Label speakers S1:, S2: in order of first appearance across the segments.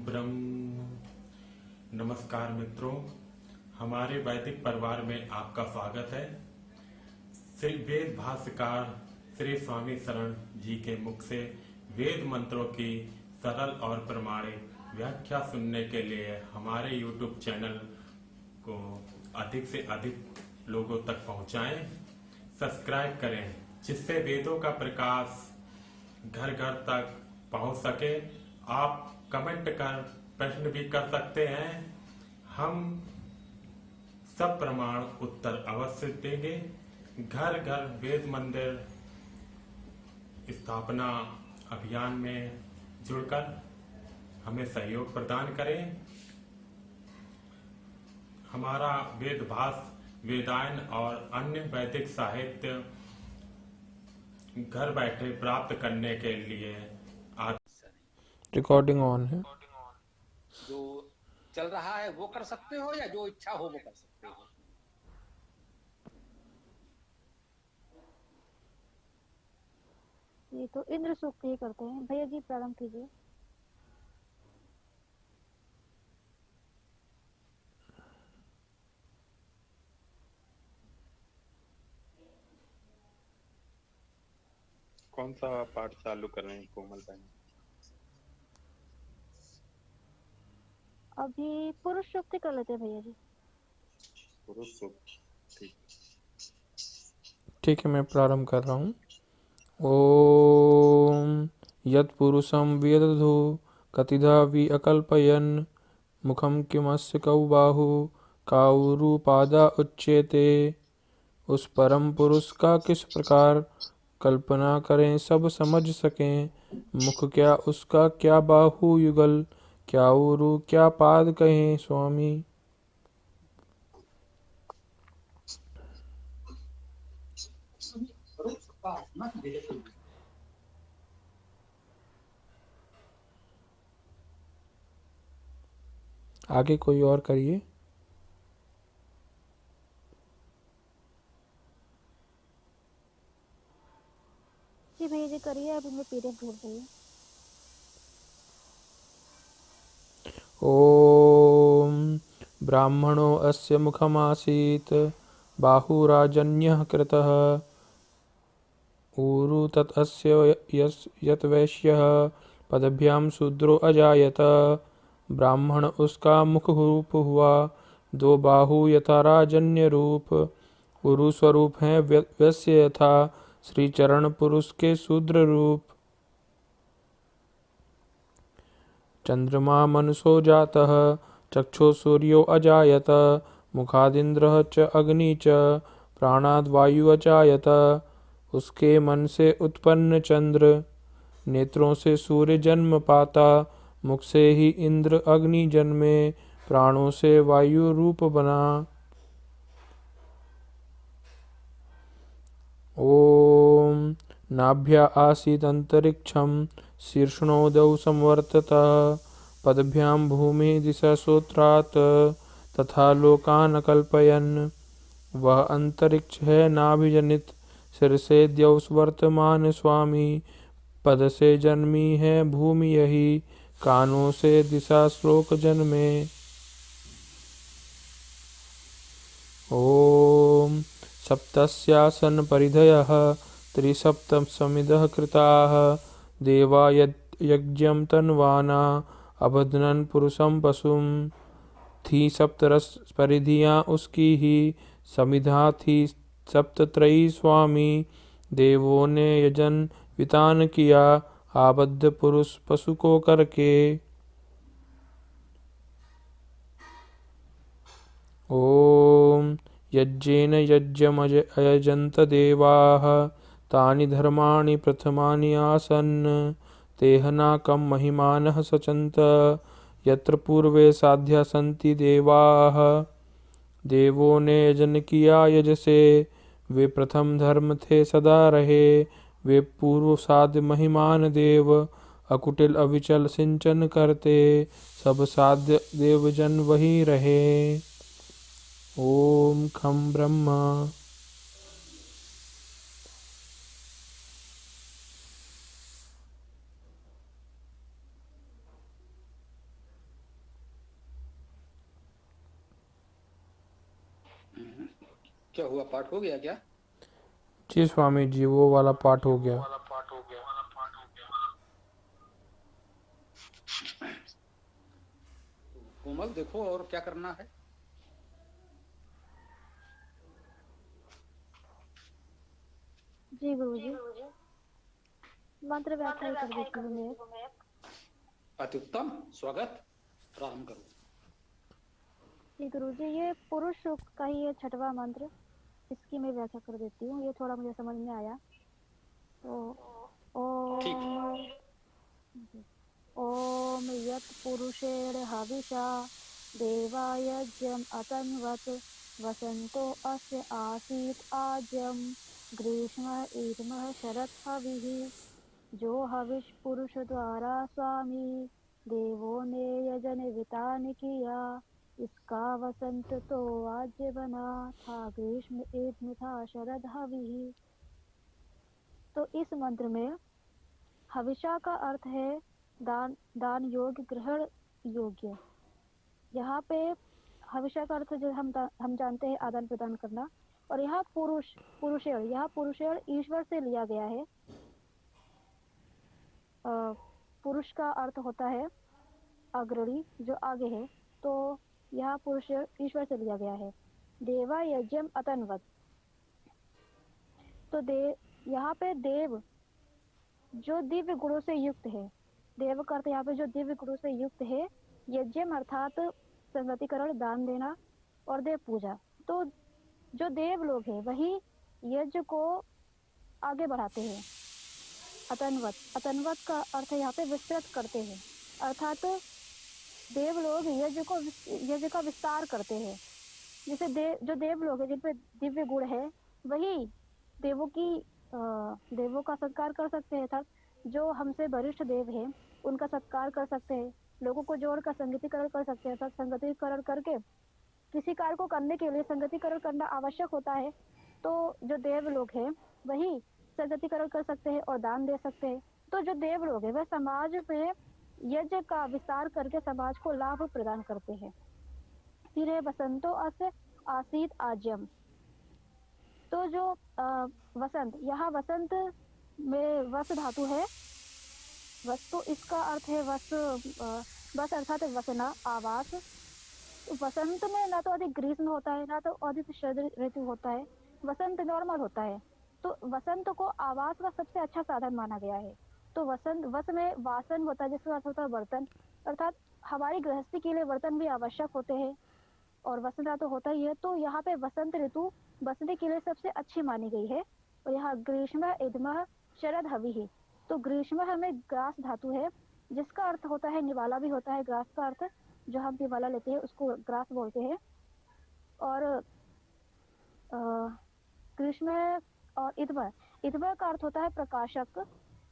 S1: ब्रह्म। नमस्कार मित्रों, हमारे वैदिक परिवार में आपका स्वागत है। श्री वेद भाष्यकार श्री स्वामी शरण जी के मुख से वेद मंत्रों की सरल और प्रमाणिक व्याख्या सुनने के लिए हमारे YouTube चैनल को अधिक से अधिक लोगों तक पहुंचाएं, सब्सक्राइब करें, जिससे वेदों का प्रकाश घर घर तक पहुंच सके। आप कमेंट कर प्रश्न भी कर सकते हैं, हम सब प्रमाण उत्तर अवश्य देंगे। घर घर वेद मंदिर स्थापना अभियान में जुड़कर हमें सहयोग प्रदान करें। हमारा वेद भाष्य, वेदायन और अन्य वैदिक साहित्य घर बैठे प्राप्त करने के लिए
S2: रिकॉर्डिंग ऑन है।
S3: जो चल रहा है वो कर सकते हो या जो इच्छा हो वो कर सकते हो।
S4: ये तो इंद्र सूक्त ही करते हैं। भैया जी प्रारंभ कीजिए।
S5: कौन सा पाठ चालू कर रहे हैं कोमल बहन?
S4: अभी पुरुष सूक्त कर लेते हैं भैया जी।
S5: पुरुष सूक्त,
S2: ठीक है, मैं प्रारंभ कर रहा हूँ। ओम यत् पुरुषं वेदधु कतिधा वि अकल्पयन् मुखम किमस्य कौ बाहु काउरुपादा उच्यते। उस परम पुरुष का किस प्रकार कल्पना करें सब समझ सकें। मुख क्या उसका, क्या बाहु युगल, क्या उरु क्या पाद कहें स्वामी। आगे कोई और करिए।
S4: जी भैया जी करिए, अभी मैं पीडीएफ ढूंढ रही हूँ।
S2: ओम ब्राह्मणो अस्य मुखमासीत् बाहुराजन्यः कृतः ऊरु तत् अस्य यत् वैश्यः पदभ्यां शूद्रो अजायत। ब्राह्मण उसका मुख रूप हुआ, दो बाहु यथा राजन्य रूप। उरु स्वरूप हैं वैश्य यथा श्री चरण पुरुष के शूद्र रूप। चंद्रमा मनुषो जातः चक्षु सूर्यो अजायत। मुखादिन्द्रः च अग्नि च प्राणाद् वायु अजायत। उसके मन से उत्पन्न चंद्र, नेत्रों से सूर्य जन्म पाता। मुख से ही इंद्र अग्नि जन्मे, प्राणों से वायु रूप बना। ओम नाभ्या आसीत् अंतरिक्षं शीर्ष्णोदौ संवर्ततः। पदभ्यां भूमि दिशा श्रोत्रात् तथा लोकान् अकल्पयन्। वह अंतरिक्ष है नाभिजनित, सिर से द्यौस वर्तमान स्वामी। पद से जन्मी है भूमि यही, कानों से दिशा श्लोक जन्मे। ओम सप्तस्यासन परिधयः त्रिसप्तम समिदः कृताः। देवा यज्ञं तन्वाना अबध्नन् पुरुषं पशुं। थी सप्तरस परिधियाँ उसकी ही, समिधा थी सप्तत्रयी स्वामी। देवों ने यजन वितान किया, आबद्ध पुरुष पशु को करके। ओम यज्ञेन यज्ञमयजन्त देवाः तानि धर्माणि प्रथमानि आसन्। तेहनाकं महिमानः सचन्त यत्र पूर्वे साध्या सन्ति देवाः। देवों ने यजन किया यज से, वे प्रथम धर्म थे सदा रहे। वे पूर्व साध्य महिमान देव, अकुटिल अविचल सिंचन करते। सब साध्य देवजन वही रहे। ओम खम ब्रह्मा।
S3: क्या हुआ, पाठ हो गया क्या?
S2: जी स्वामी जी, वो वाला पाठ हो गया।
S3: तो कोमल देखो और क्या करना है।
S4: जी गुरुजी, मंत्र व्याख्या ही कर देती हूँ मैं।
S3: अति उत्तम, स्वागत, प्रारंभ करो।
S4: जी गुरुजी, ये पुरुष सूक्त का ही ये 6वां मंत्र, इसकी मैं व्याख्या कर देती हूँ। ये थोड़ा मुझे समझ में आया तो
S3: ठीक।
S4: ओम यत् पुरुषेण हविषा देवायज्ञम् अतन्वत् वसन्तो अस्य आसीत् आज्यम् ग्रीष्म ईदमः शरत् हविः जो हविष पुरुष द्वारा स्वामी देवो ने यजन वितान किया इसका वसंत तो आज्य बना था ग्रीष्म ईदम था शरद हविः। तो इस मंत्र में हविषा का अर्थ है दान, दान योग्य, ग्रहण योग्य। यहाँ पे हविषा का अर्थ जो हम जानते हैं आदान प्रदान करना, और यहाँ पुरुषेण, यहाँ पुरुषेण ईश्वर से लिया गया है। पुरुष का अर्थ होता है अग्रणी, जो आगे है, तो यहाँ पुरुषेण ईश्वर से लिया गया है। देवा यज्ञम अतन्वत्, तो यहाँ पे देव जो दिव्य गुणों से युक्त है, देव का अर्थ यहाँ पे जो दिव्य गुणों से युक्त है। यज्ञम अर्थात संगतिकरण, दान देना, और देव पूजा। तो जो देव लोग हैं वही यज्ञ को आगे बढ़ाते हैं। अतन्वत, अतन्वत का अर्थ यहाँ पे विस्तृत करते हैं, अर्थात देव लोग यज्ञ का विस्तार करते हैं। जैसे जो देव लोग हैं जिन पे दिव्य गुण है वही देवों का सत्कार कर सकते हैं, अर्थात जो हमसे वरिष्ठ देव हैं उनका सत्कार कर सकते हैं, लोगों को जोड़कर संगतिकरण कर सकते हैं, अर्थात संगतिकरण करके किसी कार्य को करने के लिए संगतिकरण करना आवश्यक होता है। तो जो देव लोग हैं वही संगतिकरण कर सकते हैं और दान दे सकते हैं। तो जो देव लोग हैं वह समाज में यज्ञ का विस्तार करके समाज को लाभ प्रदान करते हैं। फिर है वसंतो अस्य आसीत आज्यम, तो जो वसंत, यहाँ वसंत में वस धातु है। वस, तो इसका अर्थ है वस अर्थात वसना, आवास। वसंत में ना तो अधिक ग्रीष्म होता है ना तो अधिक शरद ऋतु होता है, वसंत नॉर्मल होता है। तो वसंत को आवास का सबसे अच्छा साधन माना गया है। तो वस में वासन होता है जिसका अर्थ होता है बर्तन, अर्थात हमारी गृहस्थी के लिए बर्तन भी आवश्यक होते हैं और वसंत तो होता ही है। तो यहाँ पे वसंत ऋतु बसने के लिए सबसे अच्छी मानी गई है। और यहाँ ग्रीष्म इदमः शरद हविः, तो ग्रीष्म हमें ग्रास धातु है जिसका अर्थ होता है निवाला भी होता है। ग्रास का अर्थ जो हम निवाला लेते हैं उसको ग्रास बोलते हैं। और ग्रीष्म और इदमः का अर्थ होता है प्रकाशक,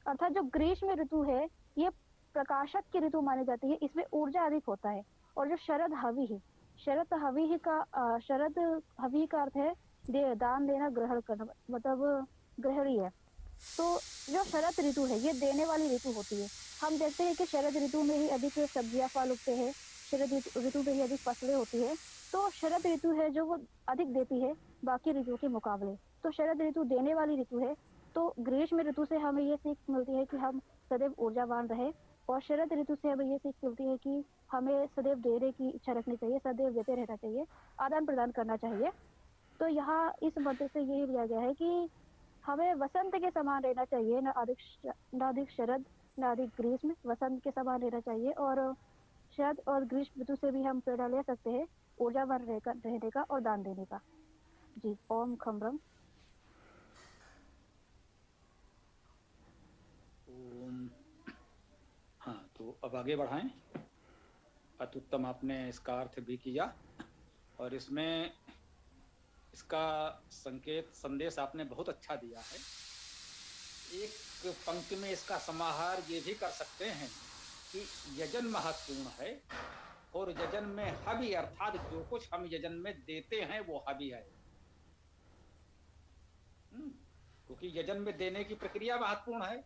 S4: अर्थात जो ग्रीष्म ऋतु है ये प्रकाशक की ऋतु मानी जाती है, इसमें ऊर्जा अधिक होता है। और जो शरद हविः का अर्थ है दान देना, ग्रहण करना, मतलब ग्रहणी है। तो जो शरद ऋतु है ये देने वाली ऋतु होती है। हम देखते हैं कि शरद ऋतु में ही अधिक सब्जियां फल उगते हैं, शरद ऋतु में ही अधिक फसलें होती है। तो शरद ऋतु है जो वो अधिक देती है बाकी ऋतुओं के मुकाबले। तो शरद ऋतु देने वाली ऋतु है। तो ग्रीष्म ऋतु से हमें ये सीख मिलती है कि हम सदैव ऊर्जावान रहे, और शरद ऋतु से हमें ये सीख मिलती है कि हमें सदैव देने की इच्छा रखनी चाहिए, सदैव देते रहना चाहिए, आदान प्रदान करना चाहिए। तो यहाँ इस मंत्र से यही लिया गया है कि हमें वसंत के समान रहना चाहिए, न अधिक शरद न अधिक ग्रीष्म, वसंत के समान रहना चाहिए। और शरद और ग्रीष्म ऋतु से भी हम प्रेरणा ले सकते हैं ऊर्जावान रहने का और दान देने का। जी, ओम खम्रम।
S3: ओम। हाँ, तो अब आगे बढ़ाएं। अत्युत्तम, आपने इसका अर्थ भी किया और इसमें इसका संकेत संदेश आपने बहुत अच्छा दिया है। एक पंक्ति में इसका समाहार ये भी कर सकते हैं कि यजन महत्वपूर्ण है और यजन में हवि अर्थात जो कुछ हम यजन में देते हैं वो हवि है। क्योंकि यजन में देने की प्रक्रिया महत्वपूर्ण है।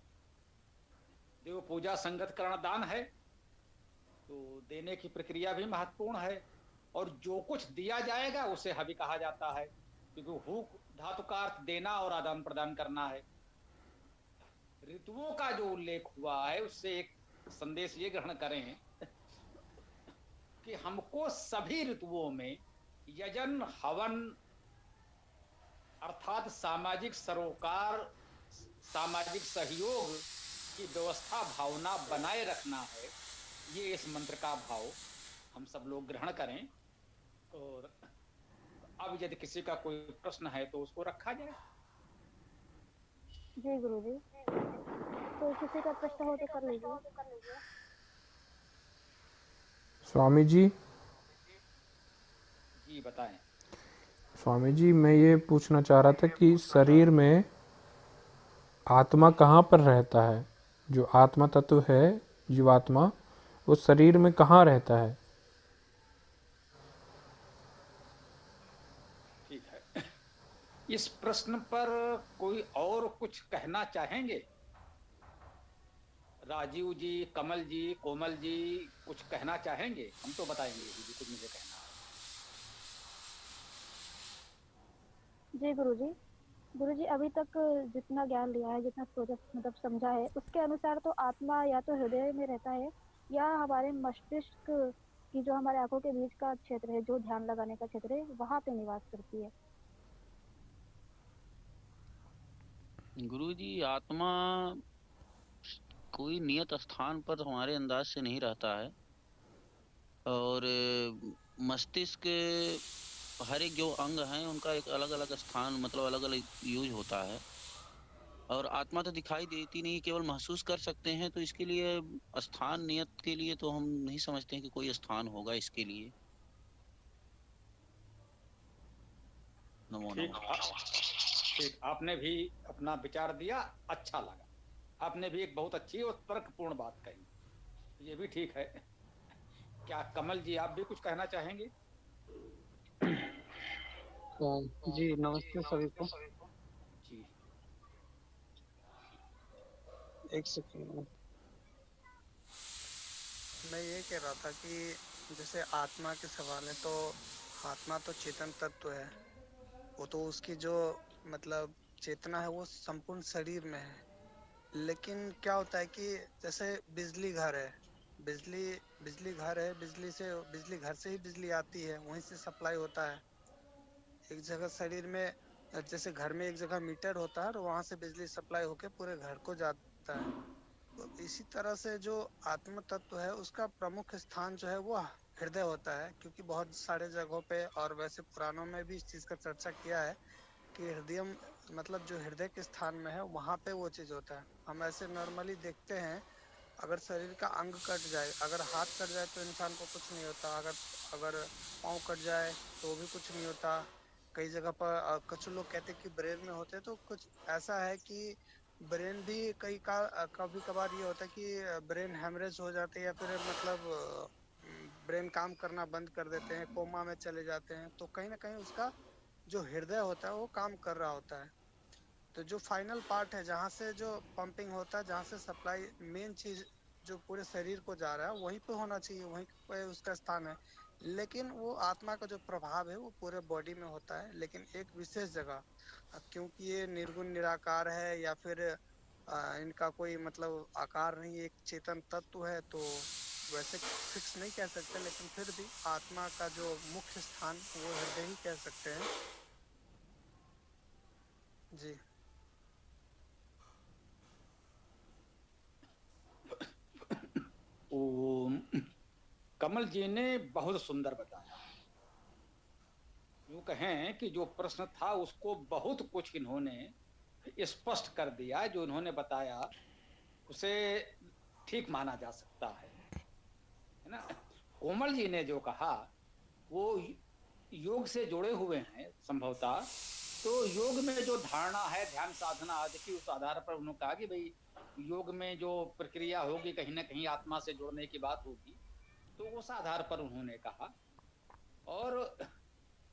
S3: देव पूजा, संगत करण, दान है, तो देने की प्रक्रिया भी महत्वपूर्ण है। और जो कुछ दिया जाएगा उसे हवि कहा जाता है, क्योंकि हु धातु का अर्थ देना और आदान प्रदान करना है। ऋतुओं का जो उल्लेख हुआ है उससे एक संदेश ये ग्रहण करें कि हमको सभी ऋतुओं में यजन हवन अर्थात सामाजिक सरोकार, सामाजिक सहयोग की व्यवस्था भावना बनाए रखना है। ये इस मंत्र का भाव हम सब लोग ग्रहण करें। और अब यदि किसी का कोई प्रश्न है तो उसको रखा जाए।
S4: जी गुरुजी, तो किसी का प्रश्न हो तो कर लीजिए।
S2: स्वामी जी,
S3: जी बताएं।
S2: स्वामी जी मैं ये पूछना चाह रहा था कि शरीर में आत्मा कहाँ पर रहता है? जो आत्मा तत्व है, जीवात्मा, वो शरीर में कहाँ रहता है?
S3: ठीक है, इस प्रश्न पर कोई और कुछ कहना चाहेंगे? राजीव जी, कमल जी, कोमल जी कुछ कहना चाहेंगे? हम तो बताएंगे जी कुछ मुझे कहना है।
S4: जी गुरुजी, अभी तक जितना ज्ञान लिया है, जितना सोचा मतलब समझा है, उसके अनुसार तो आत्मा या तो हृदय में रहता है या हमारे मस्तिष्क की जो हमारे आंखों के बीच का क्षेत्र है, जो ध्यान लगाने का क्षेत्र है, वहां पे निवास करती है।
S6: गुरुजी, आत्मा कोई नियत स्थान पर हमारे अंदाज से नहीं रहता है। और मस्तिष्क, हर एक जो अंग हैं उनका एक अलग अलग स्थान, मतलब अलग अलग यूज होता है। और आत्मा तो दिखाई देती नहीं, केवल महसूस कर सकते हैं। तो इसके लिए स्थान नियत के लिए तो हम नहीं समझते हैं कि कोई स्थान होगा इसके लिए। नमो नमः।
S3: ठीक, आपने भी अपना विचार दिया, अच्छा लगा। आपने भी एक बहुत अच्छी और तर्कपूर्ण बात कही, ये भी ठीक है। क्या कमल जी आप भी कुछ कहना चाहेंगे?
S7: जी नमस्ते सभी को।
S3: जी
S7: एक सेकंड, मैं ये कह रहा था कि जैसे आत्मा के सवाल है, तो आत्मा तो चेतन तत्व है। वो तो उसकी जो मतलब चेतना है वो संपूर्ण शरीर में है। लेकिन क्या होता है कि जैसे बिजली घर है, बिजली घर है, बिजली घर से ही बिजली आती है, वहीं से सप्लाई होता है। एक जगह शरीर में, जैसे घर में एक जगह मीटर होता है और वहां से बिजली सप्लाई होके पूरे घर को जाता है। तो इसी तरह से जो आत्म तत्व है उसका प्रमुख स्थान जो है वो हृदय होता है। क्योंकि बहुत सारे जगहों पे और वैसे पुराणों में भी इस चीज का चर्चा किया है कि हृदय मतलब जो हृदय के स्थान में है वहां पे वो चीज होता है। हम ऐसे नॉर्मली देखते हैं, अगर शरीर का अंग कट जाए, अगर हाथ कट जाए तो इंसान को कुछ नहीं होता, अगर पाँव कट जाए तो भी कुछ नहीं होता। कई जगह पर कुछ लोग कहते हैं कि ब्रेन में होते हैं, तो कुछ ऐसा है कि ब्रेन भी कभी कभार ये होता है कि ब्रेन हेमरेज हो जाते हैं या फिर मतलब ब्रेन काम करना बंद कर देते हैं, कोमा में चले जाते हैं। तो कहीं ना कहीं उसका जो हृदय होता है वो काम कर रहा होता है। तो जो फाइनल पार्ट है, जहाँ से जो पंपिंग होता है, जहाँ से सप्लाई, मेन चीज जो पूरे शरीर को जा रहा है वहीं पे होना चाहिए, वहीं पे उसका स्थान है। लेकिन वो आत्मा का जो प्रभाव है वो पूरे बॉडी में होता है, लेकिन एक विशेष जगह। क्योंकि ये निर्गुण निराकार है या फिर इनका कोई मतलब आकार नहीं, एक चेतन तत्व है, तो वैसे फिक्स नहीं कह सकते। लेकिन फिर भी आत्मा का जो मुख्य स्थान वो हृदय ही कह सकते हैं। जी
S3: ओम। कमल जी ने बहुत सुंदर बताया। यूं कहें कि जो प्रश्न था उसको बहुत कुछ इन्होंने स्पष्ट कर दिया। जो इन्होंने बताया उसे ठीक माना जा सकता है ना। कोमल जी ने जो कहा वो योग से जुड़े हुए हैं संभवतः। तो योग में जो धारणा है, ध्यान साधना आदि की, उस आधार पर उन्होंने कहा कि भाई योग में जो प्रक्रिया होगी कहीं ना कहीं आत्मा से जुड़ने की बात होगी। तो उस आधार पर उन्होंने कहा। और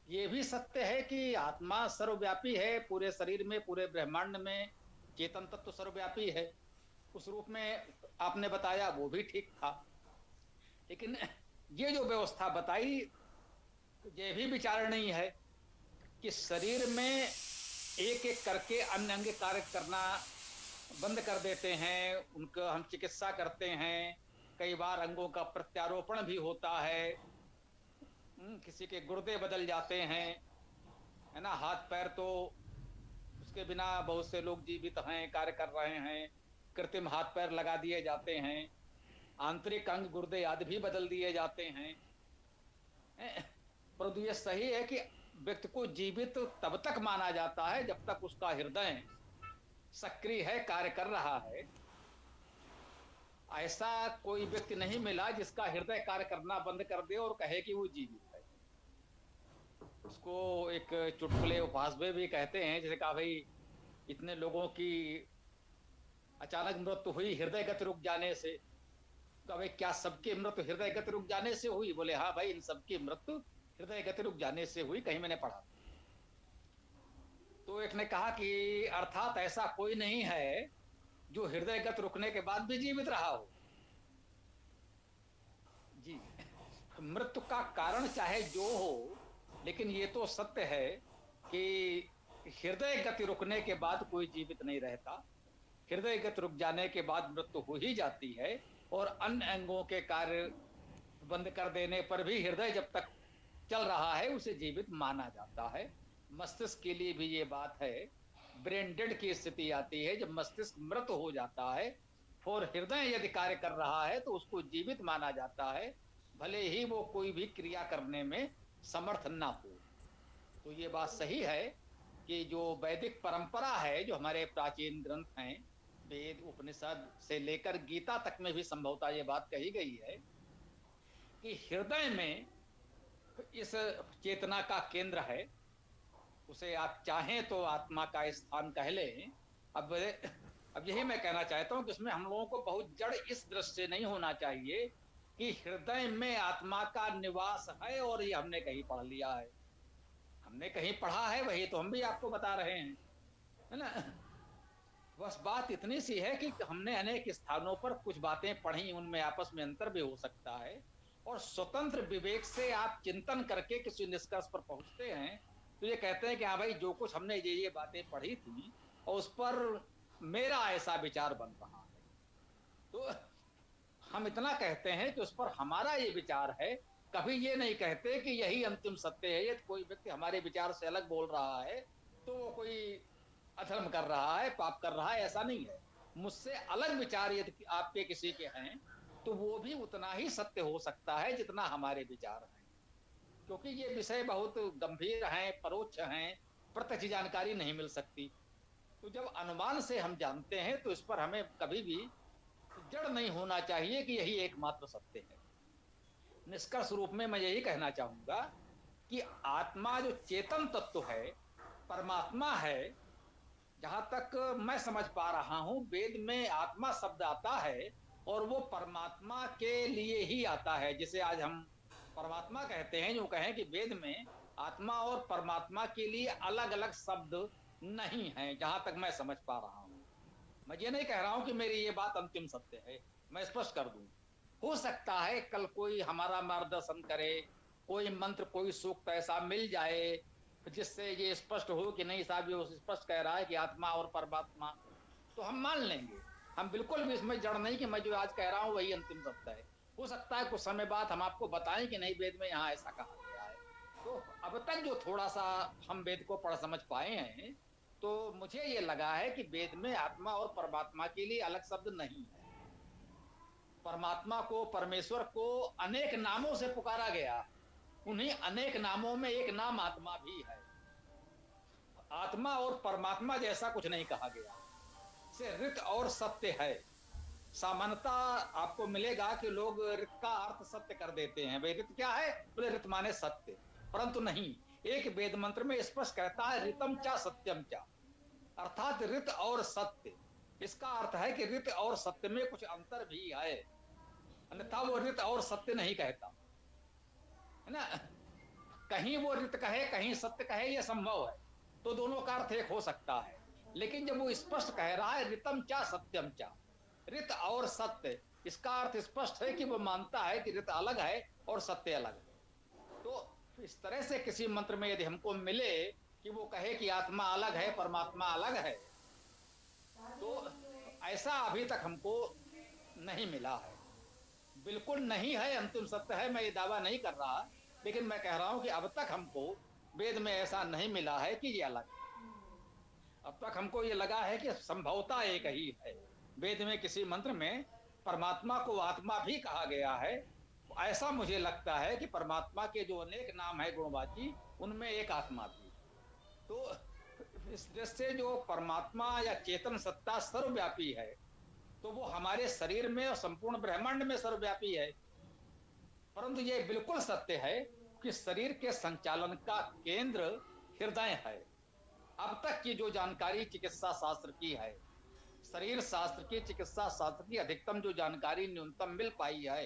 S3: ये भी सत्य है कि आत्मा सर्वव्यापी है, पूरे शरीर में, पूरे ब्रह्मांड में चेतन तत्व सर्वव्यापी है। उस रूप में आपने बताया वो भी ठीक था। लेकिन ये जो व्यवस्था बताई ये भी विचारणीय है कि शरीर में एक एक करके अन्य अंग कार्य करना बंद कर देते हैं, उनका हम चिकित्सा करते हैं, कई बार अंगों का प्रत्यारोपण भी होता है, किसी के गुर्दे बदल जाते हैं, है ना, हाथ पैर तो उसके बिना बहुत से लोग जीवित हैं, कार्य कर रहे हैं, कृत्रिम हाथ पैर लगा दिए जाते हैं, आंतरिक अंग गुर्दे आदि भी बदल दिए जाते हैं। परंतु यह सही है कि व्यक्ति को जीवित तब तक माना जाता है जब तक उसका हृदय सक्रिय है, कार्य कर रहा है। ऐसा कोई व्यक्ति नहीं मिला जिसका हृदय कार्य करना बंद कर दे और कहे कि वो जीवित है। उसको एक चुटकुले उपहास में भी कहते हैं, जैसे कहा भाई इतने लोगों की अचानक मृत्यु हुई हृदय गति रुक जाने से, तो भाई क्या सबकी मृत्यु हृदय गति रुक जाने से हुई? बोले हाँ भाई, इन सबकी मृत्यु हृदय गति रुक जाने से हुई, कहीं मैंने पढ़ा। तो एक ने कहा कि अर्थात ऐसा कोई नहीं है जो हृदय गति रुकने के बाद भी जीवित रहा हो। जी, मृत्यु का कारण चाहे जो हो, लेकिन ये तो सत्य है कि हृदय गति रुकने के बाद कोई जीवित नहीं रहता। हृदय गति रुक जाने के बाद मृत्यु हो ही जाती है, और अन्य अंगों के कार्य बंद कर देने पर भी हृदय जब तक चल रहा है उसे जीवित माना जाता है। मस्तिष्क के लिए भी ये बात है। ब्रेन डेड की स्थिति आती है जब मस्तिष्क मृत हो जाता है, और हृदय यदि कार्य कर रहा है तो उसको जीवित माना जाता है, भले ही वो कोई भी क्रिया करने में समर्थ ना हो। तो ये बात सही है कि जो वैदिक परंपरा है, जो हमारे प्राचीन ग्रंथ हैं, वेद उपनिषद से लेकर गीता तक में भी संभवतः ये बात कही गई है कि हृदय में इस चेतना का केंद्र है। उसे आप चाहें तो आत्मा का स्थान कह लें। अब यही मैं कहना चाहता हूं कि इसमें हम लोगों को बहुत जड़ इस दृष्टि से नहीं होना चाहिए कि हृदय में आत्मा का निवास है और ये हमने कहीं पढ़ लिया है। हमने कहीं पढ़ा है, वही तो हम भी आपको बता रहे हैं, है ना। बस बात इतनी सी है कि हमने अनेक स्थानों पर कुछ बातें पढ़ी, उनमें आपस में अंतर भी हो सकता है, और स्वतंत्र विवेक से आप चिंतन करके किसी निष्कर्ष पर पहुंचते हैं तो ये कहते हैं कि हाँ भाई, जो कुछ हमने ये बातें पढ़ी थी और उस पर मेरा ऐसा विचार बन रहा है, तो हम इतना कहते हैं कि उस पर हमारा ये विचार है। कभी ये नहीं कहते कि यही अंतिम सत्य है। यदि कोई व्यक्ति हमारे विचार से अलग बोल रहा है तो वो कोई अधर्म कर रहा है, पाप कर रहा है, ऐसा नहीं है। मुझसे अलग विचार यदि आपके किसी के हैं तो वो भी उतना ही सत्य हो सकता है जितना हमारे विचार हैं, क्योंकि ये विषय बहुत गंभीर हैं, परोक्ष हैं, प्रत्यक्ष जानकारी नहीं मिल सकती। तो जब अनुमान से हम जानते हैं तो इस पर हमें कभी भी जड़ नहीं होना चाहिए कि यही एकमात्र सत्य है। निष्कर्ष रूप में मैं यही कहना चाहूंगा कि आत्मा जो चेतन तत्व है, परमात्मा है, जहां तक मैं समझ पा रहा हूं, वेद में आत्मा शब्द आता है और वो परमात्मा के लिए ही आता है। जिसे आज हम परमात्मा कहते हैं, जो कहें कि वेद में आत्मा और परमात्मा के लिए अलग अलग शब्द नहीं है, जहां तक मैं समझ पा रहा हूं। मैं ये नहीं कह रहा हूं कि मेरी ये बात अंतिम सत्य है, मैं स्पष्ट कर दूं। हो सकता है कल कोई हमारा मार्गदर्शन करे, कोई मंत्र, कोई सूक्त ऐसा मिल जाए जिससे ये स्पष्ट हो कि नहीं साहब, ये स्पष्ट कह रहा है कि आत्मा और परमात्मा, तो हम मान लेंगे। हम बिल्कुल भी इसमें जड़ नहीं कि मैं जो आज कह रहा हूं वही अंतिम सत्य है। हो सकता है कुछ समय बाद हम आपको बताएं कि नहीं, वेद में यहाँ ऐसा कहा गया है। तो अब तक जो थोड़ा सा हम वेद को पढ़ समझ पाए हैं, तो मुझे ये लगा है कि वेद में आत्मा और परमात्मा के लिए अलग शब्द नहीं है। परमात्मा को, परमेश्वर को अनेक नामों से पुकारा गया, उन्हीं अनेक नामों में एक नाम आत्मा भी है। आत्मा और परमात्मा जैसा कुछ नहीं कहा गया। से रित और सत्य है। सामान्यता आपको मिलेगा कि लोग रित का अर्थ सत्य कर देते हैं। भाई रित क्या है? बोले रित माने सत्य, परंतु नहीं। एक वेद मंत्र में स्पष्ट कहता है रितम चा सत्यम चा, अर्थात रित और सत्य। इसका अर्थ है कि रित और सत्य में कुछ अंतर भी है, अन्यथा वो रित और सत्य नहीं कहता, है ना। कहीं वो रित कहे, कहीं सत्य कहे, यह संभव है, तो दोनों का अर्थ एक हो सकता है। लेकिन जब वो स्पष्ट कह रहा है रितम चा सत्यम चा, रित और सत्य, इसका अर्थ स्पष्ट है कि वो मानता है कि रित अलग है और सत्य अलग है। तो इस तरह से किसी मंत्र में यदि हमको मिले कि वो कहे कि आत्मा अलग है परमात्मा अलग है, तो ऐसा अभी तक हमको नहीं मिला है। बिल्कुल नहीं है, अंतिम सत्य है, मैं ये दावा नहीं कर रहा, लेकिन मैं कह रहा हूं कि अब तक हमको वेद में ऐसा नहीं मिला है कि ये अलग है। अब तक हमको ये लगा है कि संभवतः एक ही है। वेद में किसी मंत्र में परमात्मा को आत्मा भी कहा गया है। ऐसा मुझे लगता है कि परमात्मा के जो अनेक नाम है गुणवाची, उनमें एक आत्मा भी। तो इस दृष्टि से जो परमात्मा या चेतन सत्ता सर्वव्यापी है, तो वो हमारे शरीर में और संपूर्ण ब्रह्मांड में सर्वव्यापी है। परंतु ये बिल्कुल सत्य है कि शरीर के संचालन का केंद्र हृदय है। अब तक की जो जानकारी चिकित्सा शास्त्र की है, शरीर शास्त्र की, चिकित्सा शास्त्र की अधिकतम जो जानकारी न्यूनतम मिल पाई है,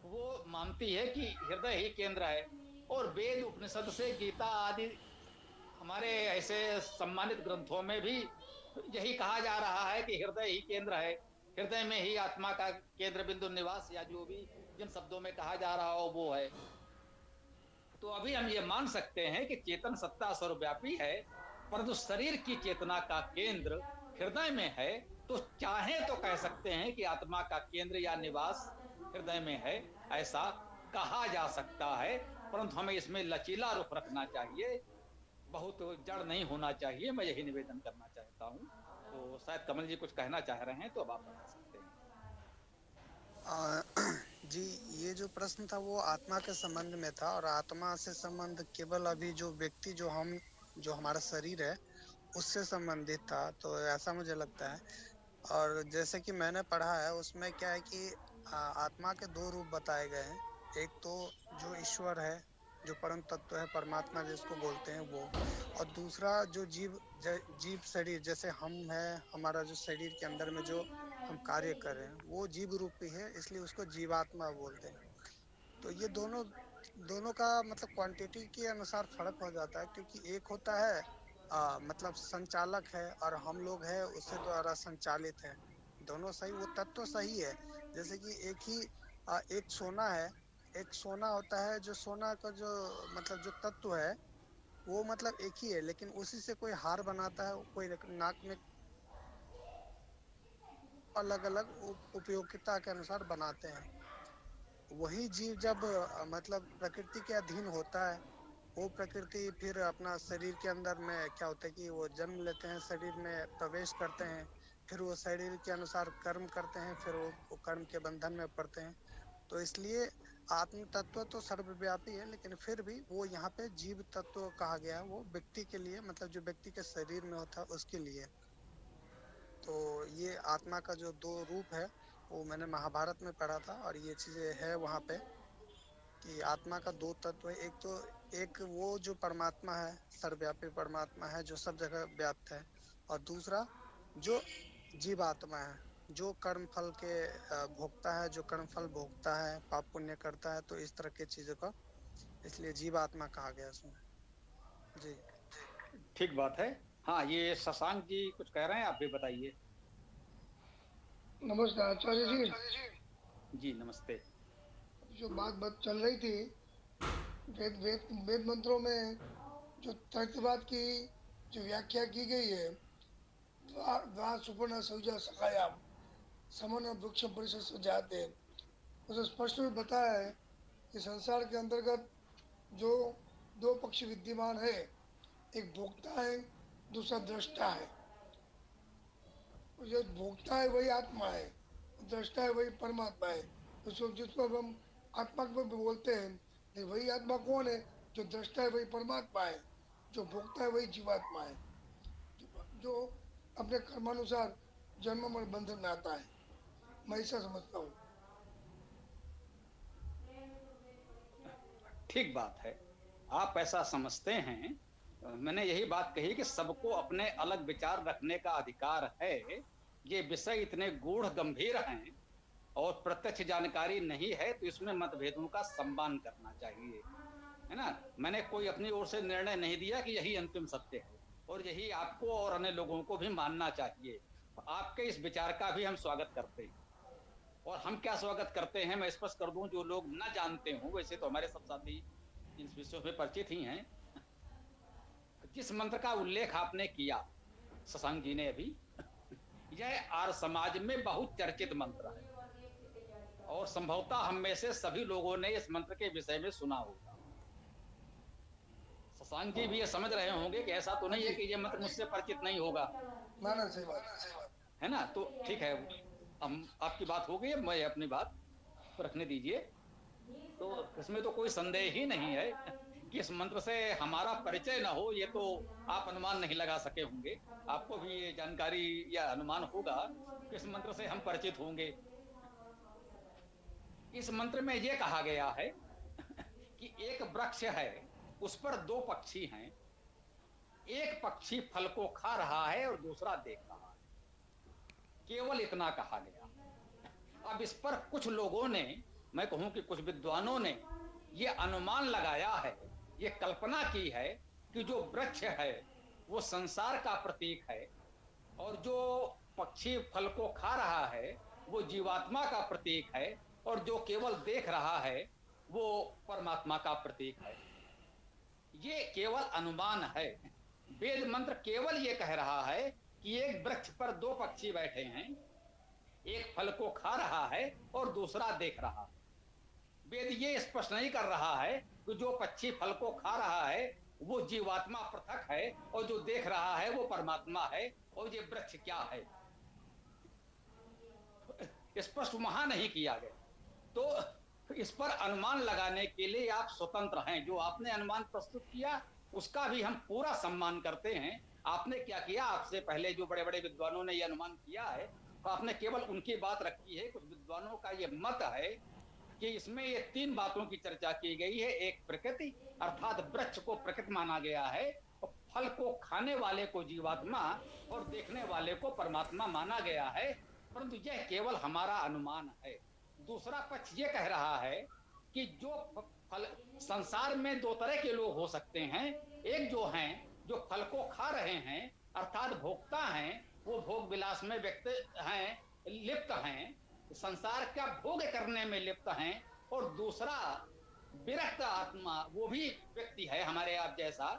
S3: वो मानती है कि हृदय ही केंद्र है। और वेद उपनिषद से गीता आदि हमारे ऐसे सम्मानित ग्रंथों में भी यही कहा जा रहा है कि हृदय ही केंद्र है, हृदय में ही आत्मा का केंद्र बिंदु निवास, या जो भी जिन शब्दों में कहा जा रहा हो वो है। तो अभी हम ये मान सकते हैं कि चेतन सत्ता सर्वव्यापी है, परंतु शरीर की चेतना का केंद्र हृदय में है। तो चाहे तो कह सकते हैं कि आत्मा का केंद्र या निवास हृदय में है, ऐसा कहा जा सकता है। परंतु हमें इसमें लचीला रुख रखना चाहिए, बहुत जड़ नहीं होना चाहिए। मैं यही निवेदन करना चाहता हूँ। तो शायद कमल जी कुछ कहना चाह रहे हैं, तो अब आप बता सकते हैं।
S7: जी, ये जो प्रश्न था वो आत्मा के संबंध में था, और आत्मा से संबंध केवल अभी जो व्यक्ति जो हमारा शरीर है उससे संबंधित था, तो ऐसा मुझे लगता है। और जैसे कि मैंने पढ़ा है उसमें क्या है कि आत्मा के दो रूप बताए गए हैं। एक तो जो ईश्वर है, जो परम तत्व है, परमात्मा जिसको बोलते हैं वो, और दूसरा जो जीव शरीर, जैसे हम है, हमारा जो शरीर के अंदर में जो हम कार्य कर रहे हैं वो जीव रूपी है, इसलिए उसको जीवात्मा बोलते हैं। तो ये दोनों दोनों का मतलब क्वांटिटी के अनुसार फर्क हो जाता है, क्योंकि एक होता है मतलब संचालक है, और हम लोग है उससे द्वारा संचालित है। दोनों सही, वो तत्व सही है। जैसे कि एक सोना है, एक सोना होता है, जो सोना का जो मतलब जो तत्व है वो मतलब एक ही है, लेकिन उसी से कोई हार बनाता है, कोई नाक में, अलग अलग उपयोगिता के अनुसार बनाते हैं। वही जीव जब मतलब प्रकृति के अधीन होता है, वो प्रकृति फिर अपना शरीर के अंदर में क्या होता है कि वो जन्म लेते हैं, शरीर में प्रवेश करते हैं, फिर वो शरीर के अनुसार कर्म करते हैं, फिर वो कर्म के बंधन में पड़ते हैं। तो इसलिए आत्म तत्व तो सर्वव्यापी है, लेकिन फिर भी वो यहाँ पे जीव तत्व कहा गया है, वो व्यक्ति के लिए, मतलब जो व्यक्ति के शरीर में होता है उसके लिए। तो ये आत्मा का जो दो रूप है वो मैंने महाभारत में पढ़ा था, और ये चीजें है वहाँ पे कि आत्मा का दो तत्व है। एक वो जो परमात्मा है, सर्वव्यापी परमात्मा है जो सब जगह व्याप्त है, और दूसरा जो जीवात्मा है, जो कर्म फल के भोगता है, जो कर्म फल भोगता है, पाप पुण्य करता है, तो इस तरह की चीजों का इसलिए जीवात्मा कहा गया इसमें। जी।
S3: ठीक बात है। हाँ, ये शशांक जी कुछ कह रहे हैं, आप भी बताइए।
S8: नमस्कार आचार्य जी।
S3: जी नमस्ते।
S8: जो बात चल रही थी वेद मंत्रों में, जो तर्कवाद की जो व्याख्या की गई है, द्वा सुपर्ण सौजा सखायाम समन वृक्ष परिषद से जाते, उसे स्पष्ट में बताया है कि संसार के अंतर्गत जो दो पक्ष विद्यमान है, एक भोक्ता है, दूसरा दृष्टा है। जो भोक्ता है वही आत्मा है, दृष्टा है वही परमात्मा है। तो जिसको हम आत्मा को बोलते हैं, वही आत्मा कौन है? जो दृष्टा है वही परमात्मा है, जो भोक्ता है वही जीवात्मा है, जो अपने कर्मानुसार जन्म और बंधन में आता है। मैं ऐसा समझता हूँ।
S3: ठीक बात है, आप ऐसा समझते हैं। मैंने यही बात कही कि सबको अपने अलग विचार रखने का अधिकार है। ये विषय इतने गूढ़ गंभीर हैं और प्रत्यक्ष जानकारी नहीं है, तो इसमें मतभेदों का सम्मान करना चाहिए, है ना। मैंने कोई अपनी ओर से निर्णय नहीं दिया कि यही अंतिम सत्य है, और यही आपको और अन्य लोगों को भी मानना चाहिए। आपके इस विचार का भी हम स्वागत करते हैं। और हम क्या स्वागत करते हैं, मैं स्पष्ट कर दूं, जो लोग न जानते हों, वैसे तो हमारे सब साथी इन विषयों में परिचित ही हैं, जिस मंत्र का उल्लेख आपने किया शशांक जी ने अभी, यह आर्य समाज में बहुत चर्चित मंत्र है और संभवतः हम में से सभी लोगों ने इस मंत्र के विषय में सुना होगा। शशांक जी भी ये समझ रहे होंगे कि ऐसा तो नहीं है कि ये मंत्र मुझसे परिचित नहीं होगा।
S8: ना ना, सही बात
S3: है ना? तो ठीक है, हम आपकी बात हो गई, मैं अपनी बात रखने दीजिए। तो इसमें तो कोई संदेह ही नहीं है कि इस मंत्र से हमारा परिचय ना हो, ये तो आप अनुमान नहीं लगा सके होंगे। आपको भी ये जानकारी या अनुमान होगा कि इस मंत्र से हम परिचित होंगे। इस मंत्र में ये कहा गया है कि एक वृक्ष है, उस पर दो पक्षी हैं, एक पक्षी फल को खा रहा है और दूसरा देख रहा है। केवल इतना कहा गया। अब इस पर कुछ लोगों ने, मैं कहूं कि कुछ विद्वानों ने ये अनुमान लगाया है, ये कल्पना की है कि जो वृक्ष है वो संसार का प्रतीक है और जो पक्षी फल को खा रहा है वो जीवात्मा का प्रतीक है और जो केवल देख रहा है वो परमात्मा का प्रतीक है। ये केवल अनुमान है। वेद मंत्र केवल ये कह रहा है कि एक वृक्ष पर दो पक्षी बैठे हैं, एक फल को खा रहा है और दूसरा देख रहा है। वेद ये स्पष्ट नहीं कर रहा है कि जो पक्षी फल को खा रहा है वो जीवात्मा पृथक है और जो देख रहा है वो परमात्मा है और ये वृक्ष क्या है, स्पष्ट वहां नहीं किया गया। तो इस पर अनुमान लगाने के लिए आप स्वतंत्र हैं। जो आपने अनुमान प्रस्तुत किया उसका भी हम पूरा सम्मान करते हैं। आपने क्या किया, आपसे पहले जो बड़े बड़े विद्वानों ने ये अनुमान किया है तो आपने केवल उनकी बात रखी है। कुछ विद्वानों का ये मत है कि इसमें ये तीन बातों की चर्चा की गई है। एक प्रकृति अर्थात वृक्ष को प्रकृति माना गया है और फल को खाने वाले को जीवात्मा और देखने वाले को परमात्मा माना गया है, परंतु यह केवल हमारा अनुमान है। दूसरा पक्ष ये कह रहा है कि जो फल, संसार में दो तरह के लोग हो सकते हैं। एक जो हैं जो फल को खा रहे हैं अर्थात भोक्ता हैं, वो भोग विलास में व्यक्त हैं, लिप्त हैं, संसार का भोग करने में लिप्त हैं। और दूसरा विरक्त आत्मा, वो भी व्यक्ति है हमारे आप जैसा,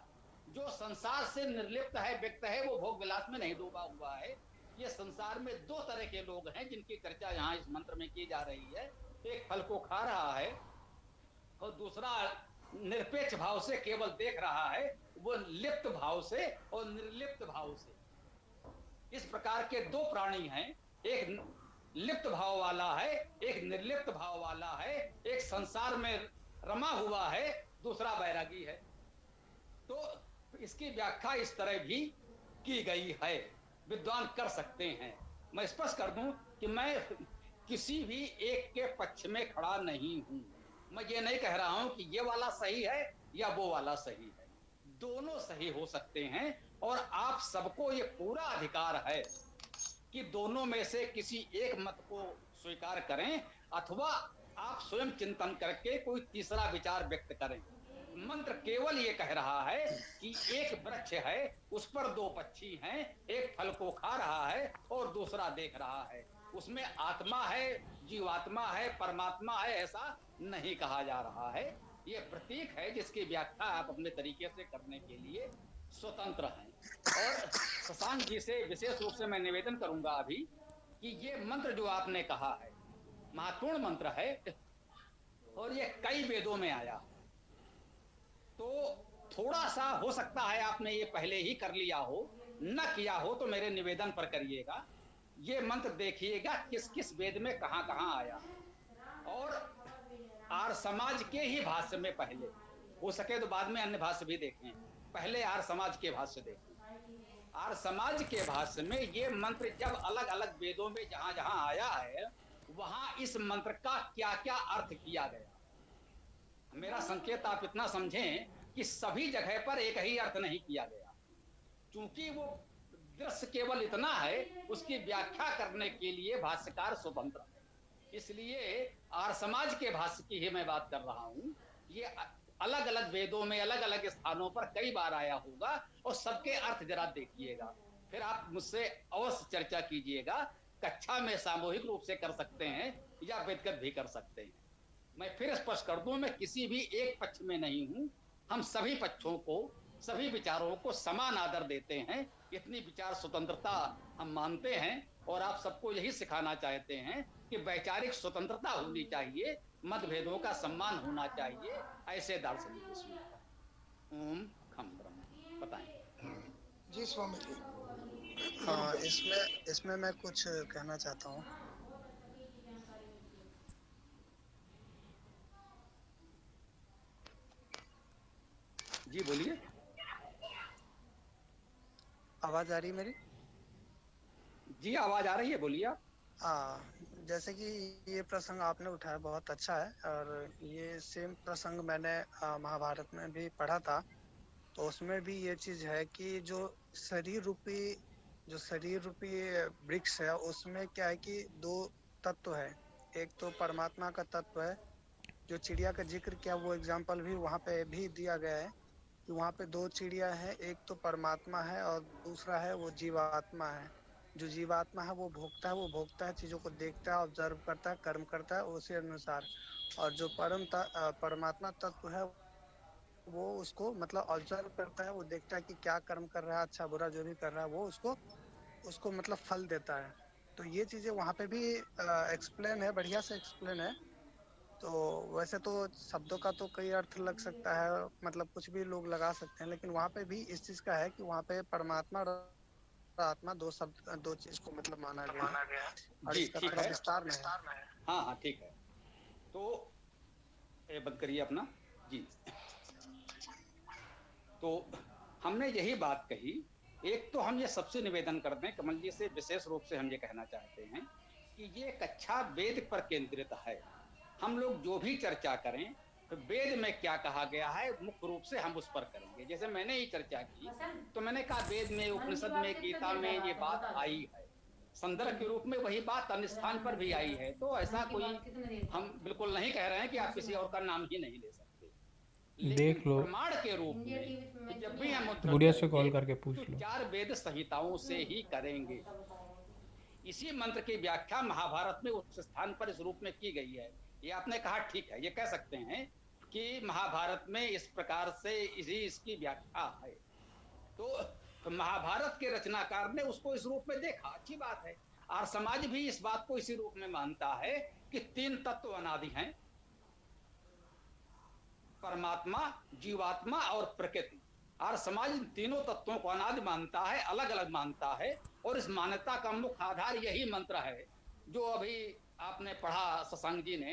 S3: जो संसार से निर्लिप्त है, व्यक्त है, वो भोग विलास में नहीं डूबा हुआ है। ये संसार में दो तरह के लोग हैं जिनकी चर्चा यहाँ इस मंत्र में की जा रही है। एक फल को खा रहा है और दूसरा निरपेक्ष भाव से केवल देख रहा है, वो लिप्त भाव से और निर्लिप्त भाव से। इस प्रकार के दो प्राणी हैं, एक लिप्त भाव वाला है, एक निर्लिप्त भाव वाला है। एक संसार में रमा हुआ है, दूसरा बैरागी है। तो इसकी व्याख्या इस तरह भी की गई है, विद्वान कर सकते हैं। मैं स्पष्ट कर दूं कि मैं किसी भी एक के पक्ष में खड़ा नहीं हूं। मैं ये नहीं कह रहा हूं कि ये वाला सही है या वो वाला सही है, दोनों सही हो सकते हैं और आप सबको ये पूरा अधिकार है कि दोनों में से किसी एक मत को स्वीकार करें अथवा आप स्वयं चिंतन करके कोई तीसरा विचार व्यक्त करें। मंत्र केवल ये कह रहा है कि एक वृक्ष है, उस पर दो पक्षी हैं, एक फल को खा रहा है और दूसरा देख रहा है। उसमें आत्मा है, जीवात्मा है, परमात्मा है, ऐसा नहीं कहा जा रहा है। ये प्रतीक है जिसकी व्याख्या आप अपने तरीके से करने के लिए स्वतंत्र हैं। और शशांक जी से विशेष रूप से मैं निवेदन करूंगा अभी कि ये मंत्र जो आपने कहा है महत्वपूर्ण मंत्र है और ये कई वेदों में आया। तो थोड़ा सा हो सकता है आपने ये पहले ही कर लिया हो, न किया हो तो मेरे निवेदन पर करिएगा। ये मंत्र देखिएगा किस किस वेद में कहां कहां आया और आर्य समाज के ही भाष्य में, पहले हो सके तो बाद में अन्य भाष्य भी देखें, पहले आर्य समाज के भाष्य देखें। आर्य समाज के भाष्य में ये मंत्र जब अलग अलग वेदों में जहां जहां आया है वहां इस मंत्र का क्या क्या अर्थ किया गया। मेरा संकेत आप इतना समझें कि सभी जगह पर एक ही अर्थ नहीं किया गया, क्योंकि वो दृश्य केवल इतना है, उसकी व्याख्या करने के लिए भाष्यकार स्वतंत्र है। इसलिए आर्य समाज के भाष्य की ही मैं बात कर रहा हूं। ये अलग अलग वेदों में अलग अलग स्थानों पर कई बार आया होगा और सबके अर्थ जरा देखिएगा, फिर आप मुझसे अवश्य चर्चा कीजिएगा। कक्षा में सामूहिक रूप से कर सकते हैं या व्यक्तिगत भी कर सकते हैं। मैं फिर स्पष्ट कर दूं, मैं किसी भी एक पक्ष में नहीं हूं। हम सभी पक्षों को सभी विचारों को समान आदर देते हैं। इतनी विचार स्वतंत्रता हम मानते हैं और आप सबको यही सिखाना चाहते हैं कि वैचारिक स्वतंत्रता होनी चाहिए, मतभेदों का सम्मान होना चाहिए। ऐसे दार्शनिक इसमें ओम खम ब्रह्म बताएं।
S8: जी स्वामी जी।
S7: हाँ, इसमें मैं कुछ कहना चाहता हूँ।
S3: जी बोलिए।
S7: आवाज आ रही है मेरी?
S3: जी आवाज आ रही है, बोलिए आप।
S7: हाँ, जैसे कि ये प्रसंग आपने उठाया बहुत अच्छा है, और ये सेम प्रसंग मैंने महाभारत में भी पढ़ा था। तो उसमें भी ये चीज है कि जो शरीर रूपी वृक्ष है, उसमें क्या है कि दो तत्व है। एक तो परमात्मा का तत्व है, जो चिड़िया का जिक्र किया वो एग्जाम्पल भी वहाँ पे भी दिया गया है कि वहाँ पे दो चिड़िया है, एक तो परमात्मा है और दूसरा है वो जीवात्मा है। जो जीवात्मा है वो भोगता है, चीजों को देखता है, ऑब्जर्व करता है, कर्म करता है उसी अनुसार। और जो परमात्मा तत्व है वो उसको मतलब ऑब्जर्व करता है, वो देखता है कि क्या कर्म कर रहा है, अच्छा बुरा जो भी कर रहा है वो उसको उसको मतलब फल देता है। तो ये चीजें वहाँ पे भी एक्सप्लेन है, बढ़िया से एक्सप्लेन है। तो वैसे तो शब्दों का तो कई अर्थ लग सकता है, मतलब कुछ भी लोग लगा सकते हैं, लेकिन वहाँ पे भी इस चीज का है कि वहाँ पे परमात्मा और आत्मा दो शब्द, दो चीज को मतलब माना गया है। और
S3: जी
S7: इसका
S3: ठीक
S7: थोड़ा
S3: है।
S7: विस्तार में है।
S3: हाँ हाँ ठीक है। तो ये बंद करिए अपना। जी, तो हमने यही बात कही। एक तो हम ये सबसे निवेदन करते हैं, कमल जी से विशेष रूप से हम ये कहना चाहते हैं कि ये कक्षा वेद पर केंद्रित है। हम लोग जो भी चर्चा करें तो वेद में क्या कहा गया है मुख्य रूप से हम उस पर करेंगे। जैसे मैंने ही चर्चा की तो मैंने कहा वेद में, उपनिषद में, गीता में ये बात आई है, संदर्भ के रूप में वही बात अन्य स्थान पर भी आई है। तो ऐसा कोई हम बिल्कुल नहीं कह रहे हैं कि आप किसी और का नाम ही नहीं ले सकते, लेकिन
S2: देख लो,
S3: प्रमाण के रूप में जब भी हम उद्धृत
S2: गुड़िया से
S3: करेंगे
S2: कॉल करके पूछ
S3: तो
S2: लो।
S3: 4 वेद संहिताओं से ही करेंगे। इसी मंत्र की व्याख्या महाभारत में उस स्थान पर इस रूप में की गई है। ये आपने कहा ठीक है, ये कह सकते हैं कि महाभारत में इस प्रकार से इसकी व्याख्या है। तो महाभारत के रचनाकार ने उसको इस रूप में देखा, अच्छी बात है। और समाज भी इस बात को इसी रूप में मानता है कि 3 तत्व अनादि हैं, परमात्मा, जीवात्मा और प्रकृति। और समाज इन तीनों तत्वों को अनादि मानता है, अलग अलग मानता है। और इस मान्यता का मुख्य आधार यही मंत्र है जो अभी आपने पढ़ा शशांक जी ने,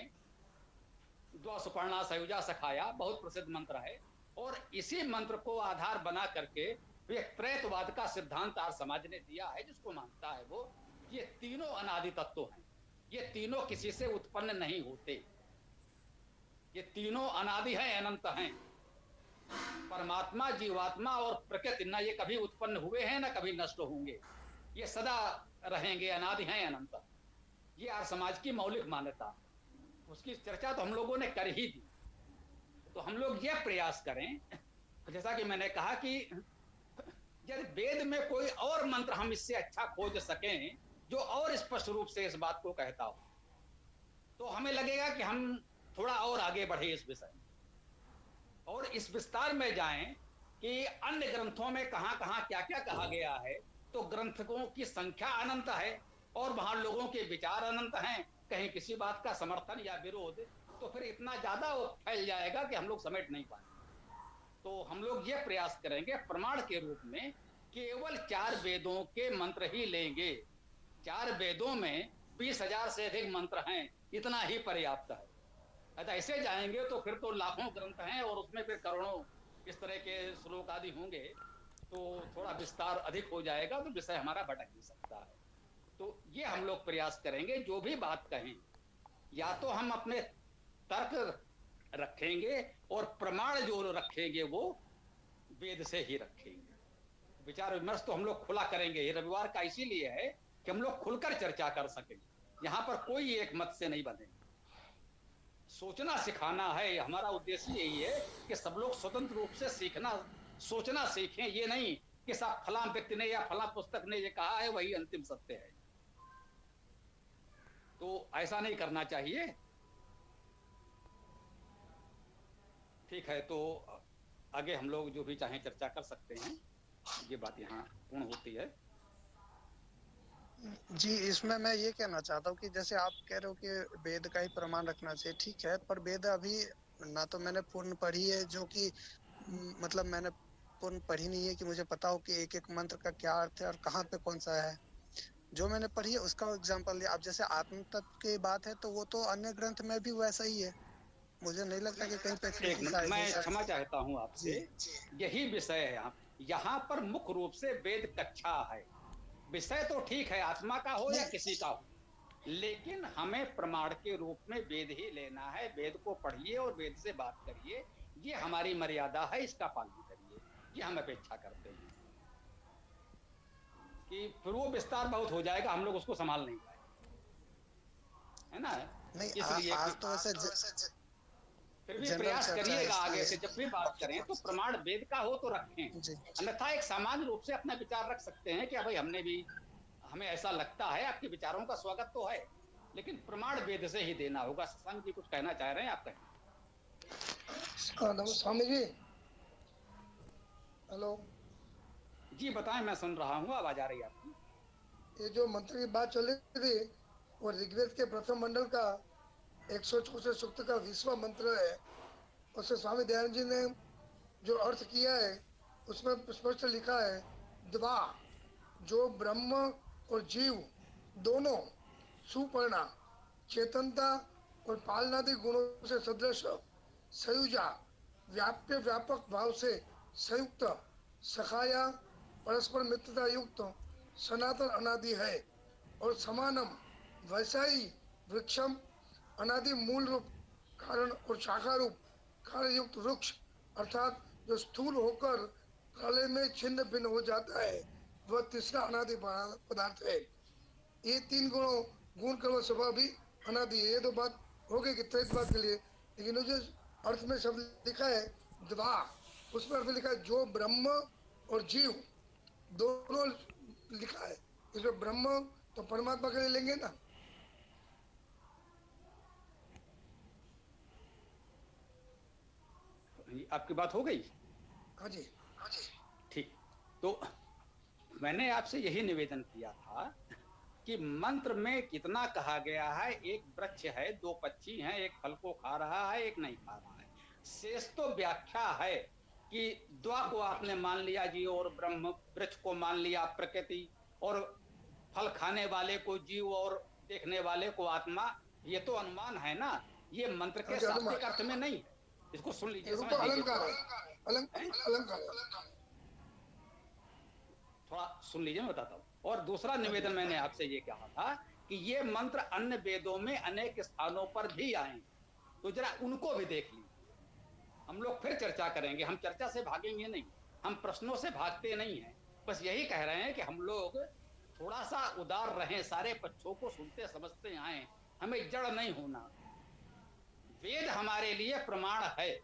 S3: द्वा सुपर्णा सयुजा सखाया, बहुत प्रसिद्ध मंत्र है। और इसी मंत्र को आधार बना करके एक त्रैतवाद का सिद्धांत आर्य समाज ने दिया है, जिसको मानता है वो ये तीनों अनादि तत्व हैं, ये तीनों किसी से उत्पन्न नहीं होते, ये तीनों अनादि हैं, अनंत हैं। परमात्मा, जीवात्मा और प्रकृति न ये कभी उत्पन्न हुए हैं न कभी नष्ट होंगे, ये सदा रहेंगे, अनादि हैं, अनंत। ये आर्य समाज की मौलिक मान्यता, उसकी चर्चा तो हम लोगों ने कर ही दी। तो हम लोग ये प्रयास करें, जैसा कि मैंने कहा कि यदि वेद में कोई और मंत्र हम इससे अच्छा खोज सकें जो और स्पष्ट रूप से इस बात को कहता हो, तो हमें लगेगा कि हम थोड़ा और आगे बढ़े इस विषय में और इस विस्तार में जाएं कि अन्य ग्रंथों में कहां कहां क्या क्या कहा गया है। तो ग्रंथकों की संख्या अनंत है और वहां लोगों के विचार अनंत हैं, कहीं किसी बात का समर्थन या विरोध, तो फिर इतना ज्यादा वो फैल जाएगा कि हम लोग समेट नहीं पाएंगे। तो हम लोग ये प्रयास करेंगे प्रमाण के रूप में केवल 4 वेदों के मंत्र ही लेंगे। 4 वेदों में 20,000 से अधिक मंत्र हैं, इतना ही पर्याप्त है। अच्छा ऐसे जाएंगे तो फिर तो लाखों ग्रंथ हैं और उसमें फिर करोड़ों इस तरह के श्लोक आदि होंगे, तो थोड़ा विस्तार अधिक हो जाएगा, तो विषय हमारा भटक भी सकता है। तो ये हम लोग प्रयास करेंगे, जो भी बात कहें या तो हम अपने तर्क रखेंगे और प्रमाण जो रखेंगे वो वेद से ही रखेंगे। विचार विमर्श तो हम लोग खुला करेंगे। ये रविवार का इसीलिए है कि हम लोग खुलकर चर्चा कर सकें, यहाँ पर कोई एक मत से नहीं बने। सोचना सिखाना है हमारा उद्देश्य, यही है कि सब लोग स्वतंत्र रूप से सीखना, सोचना सीखें। ये नहीं कि सब फलां व्यक्ति ने या फलां पुस्तक ने ये कहा है वही अंतिम सत्य है, तो ऐसा नहीं करना चाहिए। ठीक है, तो आगे हम लोग जो भी चाहें चर्चा कर सकते हैं। ये बात यहाँ पूर्ण होती है।
S7: जी, इसमें मैं ये कहना चाहता हूँ कि जैसे आप कह रहे हो कि वेद का ही प्रमाण रखना चाहिए, ठीक है, पर वेद अभी ना तो मैंने पूर्ण पढ़ी है, जो कि मतलब मैंने पूर्ण पढ़ी नहीं है कि मुझे पता हो कि एक एक मंत्र का क्या अर्थ है और कहाँ पे कौन सा है। जो मैंने पढ़ी है उसका एग्जाम्पल दिया। अब जैसे आत्म तत्व की बात है तो वो तो अन्य ग्रंथ में भी वैसा ही है, मुझे नहीं लगता कि कहीं पे
S3: एक मिनट,
S7: क्रिटिसाइज
S3: मैं
S7: है।
S3: क्षमा चाहता हूँ आपसे। यही विषय है यहाँ पर मुख्य रूप से वेद कक्षा है। विषय तो ठीक है, आत्मा का हो या किसी का हो, लेकिन हमें प्रमाण के रूप में वेद ही लेना है। वेद को पढ़िए और वेद से बात करिए, ये हमारी मर्यादा है, इसका पालन करिए, ये हम अपेक्षा करते हैं। कि फिर वो विस्तार बहुत हो जाएगा, हम लोग उसको संभाल नहीं पाएंगे, है ना।
S7: नहीं,
S3: इसलिए
S7: आज तो वैसे
S3: फिर भी
S7: जनरल
S3: प्रयास
S7: चर्चा
S3: करिएगा
S7: है
S3: आगे से
S7: इसलिए।
S3: जब भी बात करें तो प्रमाण वेद का हो तो रखें,
S7: जी
S3: अन्यथा एक सामान्य रूप से अपना विचार रख सकते हैं कि भाई हमें ऐसा लगता है। आपके विचारों का स्वागत तो है, लेकिन प्रमाण वेद से ही देना होगा। शशांक जी कुछ कहना चाह रहे हैं, आप कहें।
S8: नमस्कार स्वामी जी। हेलो
S3: जी बताएं, मैं सुन रहा हूँ, आवाज आ रही है आपकी।
S8: ये जो मंत्र की बात चल रही थी वो ऋग्वेद के प्रथम मंडल का 164 सूक्त का 20वां मंत्र है। उससे स्वामी दयानंद जी ने जो अर्थ किया है उसमें स्पष्ट लिखा है, द्वा, जो ब्रह्म और जीव दोनों सुपर्णा चेतनता और पालनादि गुणों से सदृश सयुजा व्याप्य व्यापक भाव से संयुक्त सखाया परस्पर मित्रता युक्त सनातन अनादि है और समानम वैसा ही वृक्षम अनादि मूल रूप कारण और शाखा रूप कार्य युक्त वृक्ष अर्थात जो स्थूल होकर प्रलय में छिन्न भिन्न हो जाता है वह तीसरा अनादि पदार्थ है। ये तीन गुणों गुण कर्म स्वभाव भी अनादि है। ये तो बात हो गई कि त्रैतवाद के लिए, लेकिन जो अर्थ में शब्द लिखा है द्वा, उसमें अर्थ लिखा है जो ब्रह्म और जीव दोनों लिखा है। इसमें ब्रह्म तो परमात्मा के लिए लेंगे ना।
S3: आपकी बात हो गई?
S8: हाँ जी
S3: ठीक। तो मैंने आपसे यही निवेदन किया था कि मंत्र में कितना कहा गया है। एक वृक्ष है, दो पक्षी हैं, एक फल को खा रहा है, एक नहीं खा रहा है। शेष तो व्याख्या है कि द्वा को आपने मान लिया जीव और ब्रह्म, वृक्ष को मान लिया प्रकृति, और फल खाने वाले को जीव और देखने वाले को आत्मा। ये तो अनुमान है ना, ये मंत्र के शाब्दिक अर्थ में नहीं है। इसको सुन लीजिए, समझ लीजिए, थोड़ा सुन लीजिए, मैं बताता हूँ। और दूसरा निवेदन मैंने आपसे ये कहा था कि ये मंत्र अन्य वेदों में अनेक स्थानों पर भी आए, तो जरा उनको भी देख लीजिए। हम लोग फिर चर्चा करेंगे, हम चर्चा से भागेंगे नहीं, हम प्रश्नों से भागते नहीं हैं। बस यही कह रहे हैं कि हम लोग थोड़ा सा उदार रहें, सारे पक्षों को सुनते समझते आए, हमें जड़ नहीं होना। वेद हमारे लिए प्रमाण है,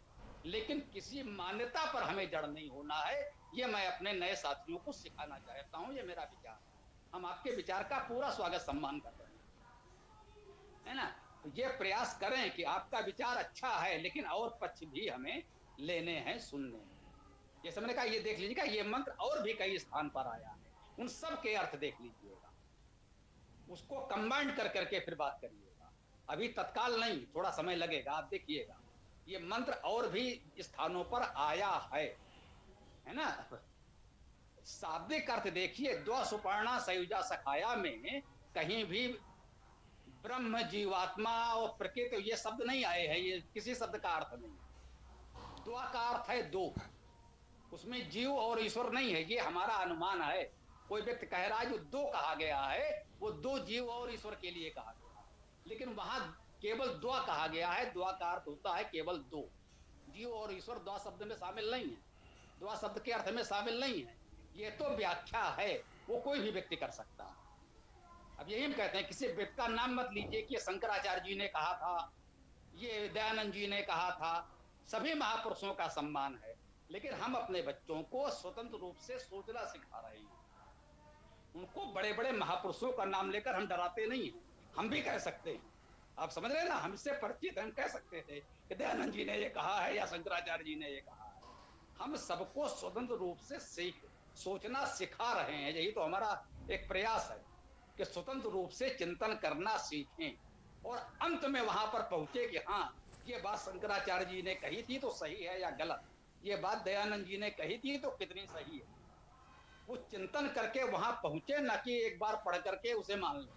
S3: लेकिन किसी मान्यता पर हमें जड़ नहीं होना है। ये मैं अपने नए साथियों को सिखाना चाहता हूँ, ये मेरा विचार है। हम आपके विचार का पूरा स्वागत सम्मान कर रहे हैं, है ना। तो ये प्रयास करें कि आपका विचार अच्छा है, लेकिन और पक्ष भी हमें लेने हैं, सुनने हैं। जैसे मैंने कहा, ये देख लीजिएगा, ये मंत्र और भी कई स्थान पर आया है, उन सब के अर्थ देख लीजिएगा, उसको कंबाइंड कर करके फिर बात करिएगा। अभी तत्काल नहीं, थोड़ा समय लगेगा, आप देखिएगा। ये मंत्र और भी स्थानों पर आया है ना। शाब्दिक अर्थ देखिए, द्वा सुपर्णा सयुजा सखाया में कहीं भी ब्रह्म, जीवात्मा और प्रकृति ये शब्द नहीं आए हैं, ये किसी शब्द का अर्थ नहीं। द्वा का अर्थ है दो, उसमें जीव और ईश्वर नहीं है, ये हमारा अनुमान है। कोई व्यक्ति कह रहा है जो दो कहा गया है, वो दो जीव और ईश्वर के लिए कहा गया है, लेकिन वहां केवल द्वा कहा गया है। द्वा का अर्थ होता है केवल दो। जीव और ईश्वर द्वा शब्द में शामिल नहीं है, द्वा शब्द के अर्थ में शामिल नहीं है। ये तो व्याख्या है, वो कोई भी व्यक्ति कर सकता है। अब यही हम कहते हैं, किसी व्यक्ति का नाम मत लीजिए कि शंकराचार्य जी ने कहा था, ये दयानंद जी ने कहा था। सभी महापुरुषों का सम्मान है, लेकिन हम अपने बच्चों को स्वतंत्र रूप से सोचना सिखा रहे हैं। उनको बड़े बड़े महापुरुषों का नाम लेकर हम डराते नहीं हैं। हम भी कह सकते हैं, आप समझ रहे हैं ना, हमसे परिचित, हम कह सकते थे कि दयानंद जी ने ये कहा है या शंकराचार्य जी ने ये कहा है। हम सबको स्वतंत्र रूप से सोचना सिखा रहे हैं। यही तो हमारा एक प्रयास है कि स्वतंत्र रूप से चिंतन करना सीखें और अंत में वहां पर पहुंचे कि हाँ, ये बात शंकराचार्य जी ने कही थी तो सही है या गलत, ये बात दयानंद जी ने कही थी तो कितनी सही है। वो चिंतन करके वहां पहुंचे, ना कि एक बार पढ़ करके उसे मान लें।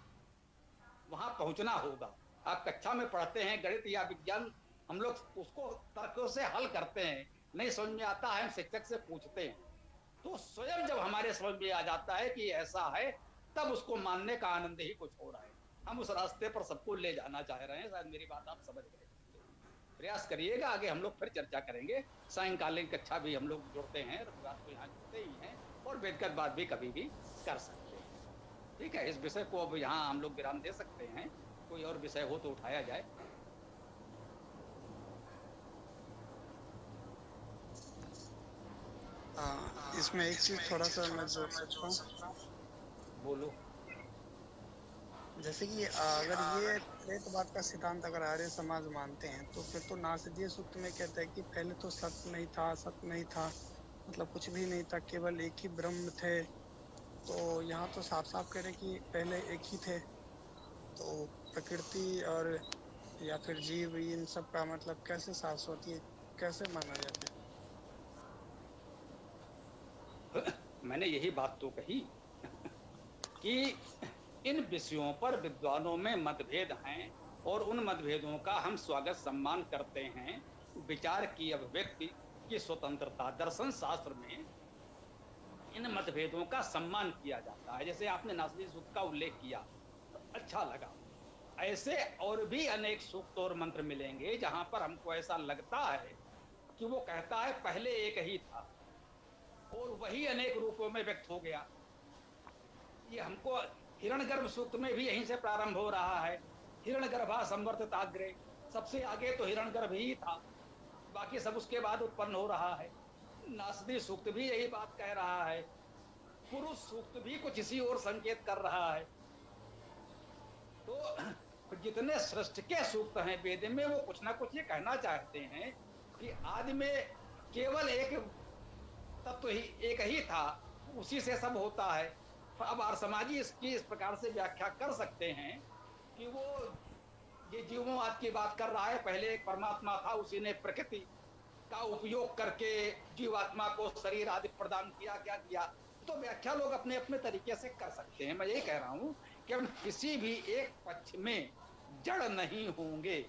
S3: वहां पहुंचना होगा। आप कक्षा में पढ़ते हैं गणित या विज्ञान, हम लोग उसको तर्कों से हल करते हैं, नहीं समझ में आता है हम शिक्षक से पूछते हैं। तो स्वयं जब हमारे समझ में आ जाता है कि ऐसा है, तब उसको मानने का आनंद ही कुछ हो रहा है। हम उस रास्ते पर सबको ले जाना चाह रहे हैं। शायद मेरी बात आप समझ गए। प्रयास करिएगा, आगे हम लोग फिर चर्चा करेंगे। सायंकालीन कक्षा भी हम लोग जुड़ते हैं, रविवार को यहाँ जुड़ते ही हैं, और व्यक्तिगत बात भी कभी भी कर सकते हैं। ठीक है, इस विषय को अब यहाँ हम लोग विराम दे सकते हैं। कोई और विषय हो तो उठाया जाए।
S7: इसमें एक चीज थोड़ा सा मैं जोड़ सकता हूँ।
S3: बोलो।
S7: जैसे कि अगर ये प्रेतवाद का सिद्धांत अगर आर्य समाज मानते हैं, तो फिर तो नासदीय सूक्त में कहता है कि पहले तो सत्य नहीं था, सत्य नहीं था, मतलब कुछ भी नहीं था, केवल एक ही ब्रह्म थे। तो यहाँ तो साफ साफ कह रहे कि पहले एक ही थे। तो प्रकृति और या फिर जीव, इन सब का मतलब कैसे शाश्वत, ये कैसे माना जाता है?
S3: मैंने यही बात तो कही कि इन विषयों पर विद्वानों में मतभेद हैं, और उन मतभेदों का हम स्वागत सम्मान करते हैं। विचार की अभिव्यक्ति की स्वतंत्रता, दर्शन शास्त्र में इन मतभेदों का सम्मान किया जाता है। जैसे आपने नासदीय सूक्त का उल्लेख किया, तो अच्छा लगा। ऐसे और भी अनेक सूक्त और मंत्र मिलेंगे जहां पर हमको ऐसा लगता है कि वो कहता है पहले एक ही था और वही अनेक रूपों में व्यक्त हो गया। ये हमको हिरण्यगर्भ सूक्त में भी यहीं से प्रारंभ हो रहा है। हिरण्यगर्भा संवर्तिताग्रे, सबसे आगे तो हिरण्यगर्भ ही था, बाकी सब उसके बाद उत्पन्न हो रहा है। नासदी सूक्त भी यही बात कह रहा है। पुरुष सूक्त भी कुछ इसी ओर संकेत कर रहा है। तो जितने सृष्टि के सूक्त हैं वेद में, वो कुछ ना कुछ ये कहना चाहते हैं कि आदि में केवल एक तत्व ही, एक ही था, उसी से सब होता है। अब आर्य समाजी इसकी इस प्रकार से व्याख्या कर सकते हैं कि वो ये जीवों की बात कर रहा है, पहले एक परमात्मा था, उसी ने प्रकृति का उपयोग करके जीवात्मा को शरीर आदि प्रदान किया, क्या किया। तो व्याख्या लोग अपने अपने तरीके से कर सकते हैं। मैं यही कह रहा हूं कि हम किसी भी एक पक्ष में जड़ नहीं होंगे।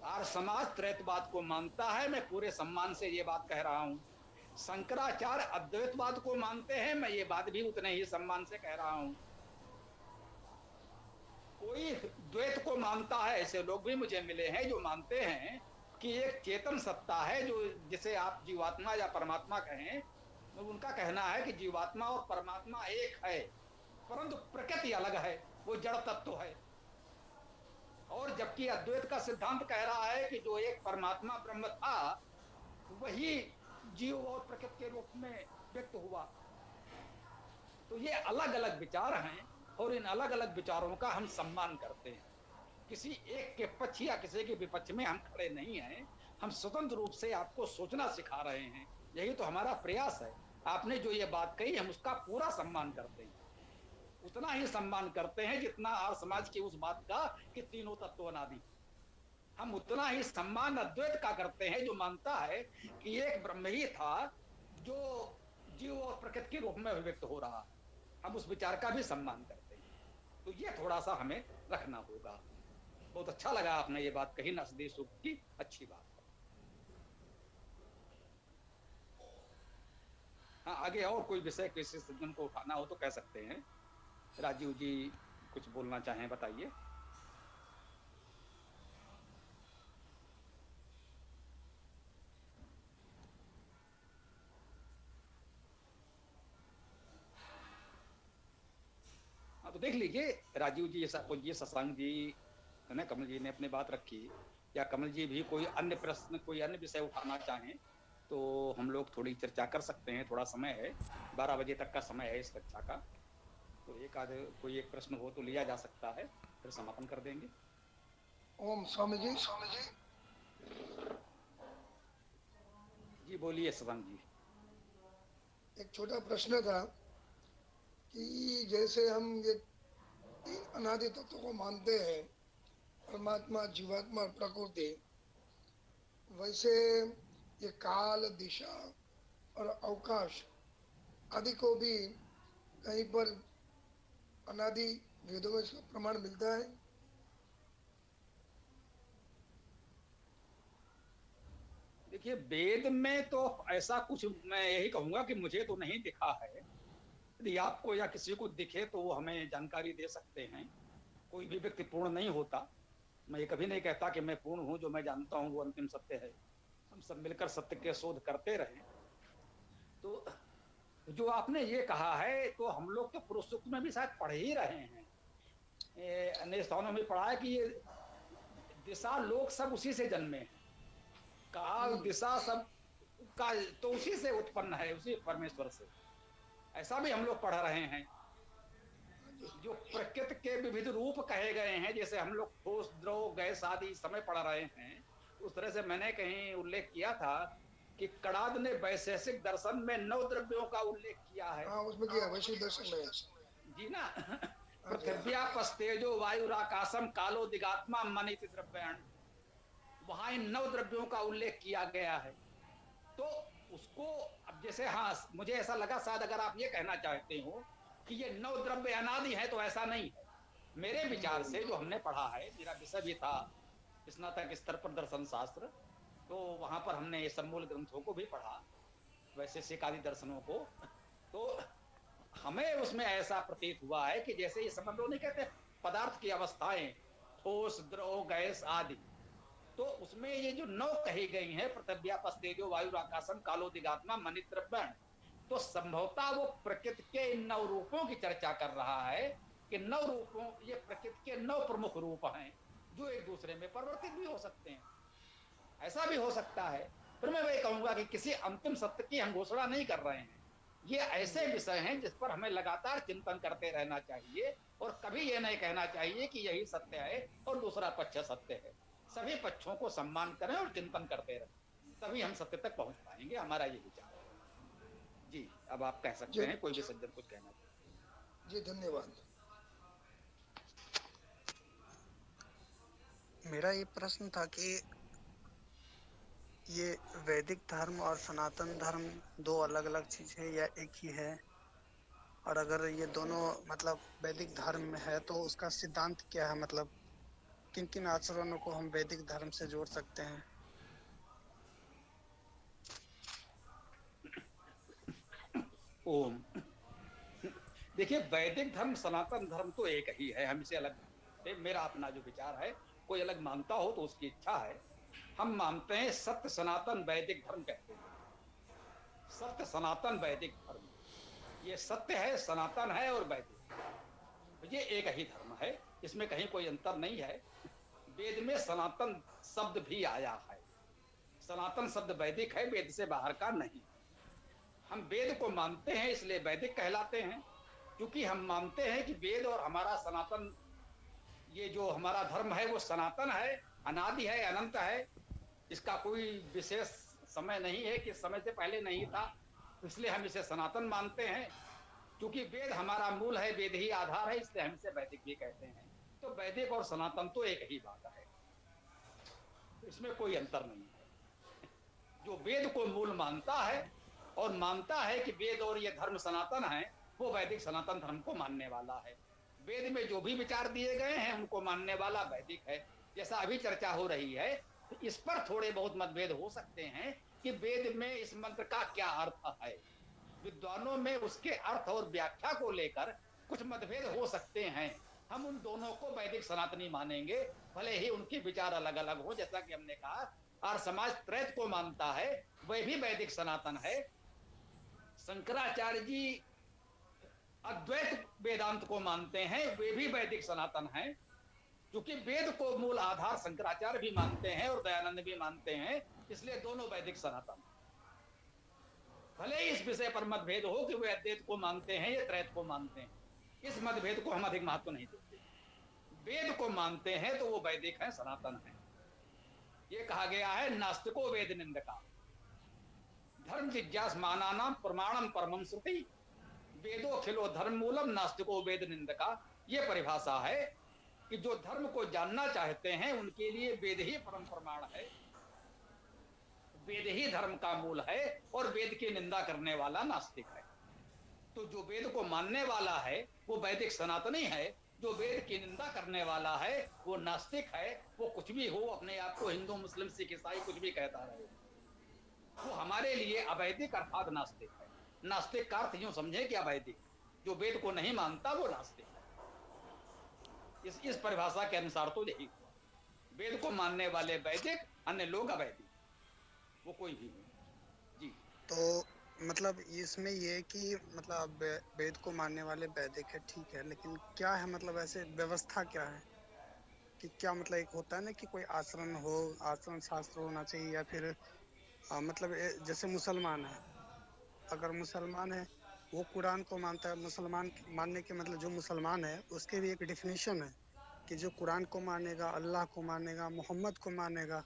S3: आर्य समाज त्रैतवाद को मानता है, मैं पूरे सम्मान से ये बात कह रहा हूं। शंकराचार्य अद्वैतवाद को मानते हैं, मैं ये बात भी उतने ही सम्मान से कह रहा हूं। कोई द्वैत को मानता है, ऐसे लोग भी मुझे मिले हैं जो मानते हैं कि एक चेतन सत्ता है, जो जिसे आप जीवात्मा या परमात्मा कहें। तो उनका कहना है कि जीवात्मा और परमात्मा एक है, परंतु प्रकृति अलग है, वो जड़ तत्व है। और जबकि अद्वैत का सिद्धांत कह रहा है कि जो एक परमात्मा ब्रह्म था, वही जीव और प्रकृति के रूप में व्यक्त हुआ। तो ये अलग अलग विचार हैं, और इन अलग अलग विचारों का हम सम्मान करते हैं। किसी एक के पक्ष या किसी के विपक्ष में हम खड़े नहीं हैं। हम स्वतंत्र रूप से आपको सोचना सिखा रहे हैं। यही तो हमारा प्रयास है। आपने जो ये बात कही, हम उसका पूरा सम्मान करते हैं, उतना ही सम्मान करते हैं जितना आर्य समाज की उस बात का कि तीनों तत्व अनादि। हम उतना ही सम्मान अद्वैत का करते हैं, जो मानता है कि एक ब्रह्म ही था जो जीव और प्रकृति के रूप में अभिव्यक्त हो रहा है। हम उस विचार का भी सम्मान करते हैं। तो ये थोड़ा सा हमें रखना होगा। बहुत अच्छा लगा आपने ये बात कही, नासदी सूक्त की, अच्छी बात। हाँ, आगे और कोई विषय किसी सज्जन को उठाना हो तो कह सकते हैं। राजीव जी कुछ बोलना चाहें, बताइए। हाँ, तो देख लीजिए राजीव जी, ऐसा पूछिए, शशांक जी है ना, कमल जी ने अपनी बात रखी, या कमल जी भी कोई अन्य प्रश्न, कोई अन्य विषय उठाना चाहें तो हम लोग थोड़ी चर्चा कर सकते हैं। थोड़ा समय है, 12 बजे तक का समय है इस कक्षा का। तो एक आधे कोई एक प्रश्न हो तो लिया जा सकता है, फिर समापन कर देंगे।
S8: ओम स्वामी जी।
S3: जी बोलिए शशांक जी।
S8: एक छोटा प्रश्न था कि जैसे हम ये तीन अनादि तत्वों को मानते हैं, परमात्मा, जीवात्मा और प्रकृति, वैसे ये काल, दिशा और अवकाश आदि को भी कहीं पर अनादि वेदों में इसका प्रमाण मिलता है?
S3: देखिए, वेद में तो ऐसा कुछ, मैं यही कहूंगा कि मुझे तो नहीं दिखा है। यदि आपको या किसी को दिखे तो वो हमें जानकारी दे सकते हैं। कोई भी व्यक्ति पूर्ण नहीं होता। मैं ये कभी नहीं कहता कि मैं पूर्ण हूँ, जो मैं जानता हूँ वो अंतिम सत्य है। हम सब मिलकर सत्य के शोध करते रहे। तो जो आपने ये कहा है, तो हम लोग तो पुरुष सूक्त में भी शायद पढ़ ही रहे हैं। अन्य स्थानों में पढ़ा है कि ये दिशा लोग सब उसी से जन्मे हैं। काल, दिशा सब का तो उसी से उत्पन्न है, उसी परमेश्वर से। ऐसा भी हम लोग पढ़ रहे हैं। जो प्रकृति के विविध रूप कहे गए हैं, जैसे हम लोग ठोस, द्रव, गैस आदि समय पढ़ रहे हैं, उस तरह से मैंने कहीं उल्लेख किया था कि कणाद ने वैशेषिक दर्शन में 9 द्रव्यों का उल्लेख किया है।
S8: हाँ, उसमें किया वैश्विक दर्शन में।
S3: जी ना। पृथ्व्या पस्तेजो वायुराकाशम कालो दिगात्मा मनिति द्रव्याण, वहां इन 9 द्रव्यों का उल्लेख किया गया है। तो उसको अब जैसे, हाँ, मुझे ऐसा लगा शायद अगर आप ये कहना चाहते हो कि ये 9 द्रव्य अनादि है, तो ऐसा नहीं है। मेरे विचार से जो हमने पढ़ा है, मेरा विषय भी था स्नातक स्तर पर दर्शन शास्त्र, तो वहां पर हमने ये सब मूल ग्रंथों को भी पढ़ा, वैशेषिक आदि दर्शनों को। तो हमें उसमें ऐसा प्रतीत हुआ है कि जैसे ये समझ लो, नहीं कहते पदार्थ की अवस्थाएं, ठोस, द्रव, गैस आदि, तो उसमें ये जो 9 कही गई हैं, पृथ्व्या पस्तेजो वायुराकाशम कालो दिगात्मा मनित द्रव्याण, तो संभवतः वो प्रकृति के इन 9 रूपों की चर्चा कर रहा है कि 9 रूपों, ये प्रकृति के 9 प्रमुख रूप हैं जो एक दूसरे में परिवर्तित भी हो सकते हैं। ऐसा भी हो सकता है। फिर मैं वही कहूंगा कि किसी अंतिम सत्य की हम घोषणा नहीं कर रहे हैं। ये ऐसे विषय हैं जिस पर हमें लगातार चिंतन करते रहना चाहिए, और कभी ये नहीं कहना चाहिए कि यही सत्य है और दूसरा पक्ष सत्य है। सभी पक्षों को सम्मान करें और चिंतन करते रहें, तभी हम सत्य तक पहुंच पाएंगे। हमारा ये विचार है। जी, अब आप कह सकते हैं, कोई भी सज्जन कुछ कहना चाहिए।
S8: जी, धन्यवाद।
S7: मेरा ये प्रश्न था कि ये वैदिक धर्म और सनातन धर्म 2 अलग अलग चीज है या एक ही है? और अगर ये दोनों मतलब वैदिक धर्म में है तो उसका सिद्धांत क्या है? मतलब किन किन आचरणों को हम वैदिक धर्म से जोड़ सकते हैं?
S3: ओम। देखिए, वैदिक धर्म सनातन धर्म तो एक ही है, हम इसे अलग, मेरा अपना जो विचार है, कोई अलग मानता हो तो उसकी इच्छा है। हम मानते हैं सत्य सनातन वैदिक धर्म कहते हैं। सत्य सनातन वैदिक धर्म, ये सत्य है, सनातन है और वैदिक, ये एक ही धर्म है, इसमें कहीं कोई अंतर नहीं है। वेद में सनातन शब्द भी आया है। सनातन शब्द वैदिक है, वेद से बाहर का नहीं। हम वेद को मानते हैं इसलिए वैदिक कहलाते हैं, क्योंकि हम मानते हैं कि वेद और हमारा सनातन, ये जो हमारा धर्म है वो सनातन है, अनादि है, अनंत है। इसका कोई विशेष समय नहीं है कि समय से पहले नहीं था, इसलिए हम इसे सनातन मानते हैं। क्योंकि वेद हमारा मूल है, वेद ही आधार है, इसलिए हम इसे वैदिक भी कहते हैं। तो वैदिक और सनातन तो एक ही बात है, इसमें कोई अंतर नहीं है। जो वेद को मूल मानता है और मानता है कि वेद और ये धर्म सनातन है, वो वैदिक सनातन धर्म को मानने वाला है। वेद में जो भी विचार दिए गए हैं उनको मानने वाला वैदिक है। जैसा अभी चर्चा हो रही है, तो इस पर थोड़े बहुत मतभेद हो सकते हैं कि वेद में इस मंत्र का क्या अर्थ है। विद्वानों में उसके अर्थ और व्याख्या को लेकर कुछ मतभेद हो सकते हैं। हम उन दोनों को वैदिक सनातनी मानेंगे, भले ही उनके विचार अलग अलग हो। जैसा कि हमने कहा, आर्य समाज त्रैत को मानता है, वह भी वैदिक सनातन है। शंकराचार्य जी अद्वैत वेदांत को मानते हैं, वे भी वैदिक सनातन हैं। क्योंकि वेद को मूल आधार शंकराचार्य भी मानते हैं और दयानंद भी मानते हैं, इसलिए दोनों वैदिक सनातन। भले ही इस विषय पर मतभेद हो कि वे अद्वैत को मानते हैं या त्रैत को मानते हैं, इस मतभेद को हम अधिक महत्व नहीं देते। वेद को मानते हैं तो वो वैदिक हैं, सनातन हैं। ये कहा गया है नास्तिको वेद निंदका। धर्म जिज्ञासमानानां प्रमाणम परमं श्रुति, वेदोऽखिलो धर्म मूलम नास्तिको वेद निंदका। ये परिभाषा है कि जो धर्म को जानना चाहते हैं उनके लिए वेद ही परम प्रमाण है, वेद ही धर्म का मूल है, और वेद की निंदा करने वाला नास्तिक है। तो जो वेद को मानने वाला है वो वैदिक सनातनी है, जो वेद की निंदा करने वाला है वो नास्तिक है। वो कुछ भी हो, अपने आप को हिंदू मुस्लिम सिख ईसाई कुछ भी कहता रहे, वो हमारे लिए अवैदिक अर्थात नास्तिक है। नास्तिक का अर्थ यूं समझे कि अवैदिक, जो वेद को नहीं मानता वो नास्तिक है। इस परिभाषा के अनुसार तो यही हुआ, वेद को मानने वाले वैदिक, अन्य लोग अवैदिक, वो कोई भी नहीं। जी।
S7: तो मतलब इसमें ये है कि मतलब वेद को मानने वाले वैदिक है, ठीक है, लेकिन क्या है मतलब ऐसे व्यवस्था क्या है कि क्या मतलब एक होता है ना कि कोई आचरण हो, आचरण शास्त्र होना चाहिए, या फिर मतलब जैसे मुसलमान है, अगर मुसलमान है वो कुरान को मानता है, मुसलमान मानने के मतलब जो मुसलमान है उसके भी एक डिफिनेशन है कि जो कुरान को मानेगा, अल्लाह को मानेगा, मोहम्मद को मानेगा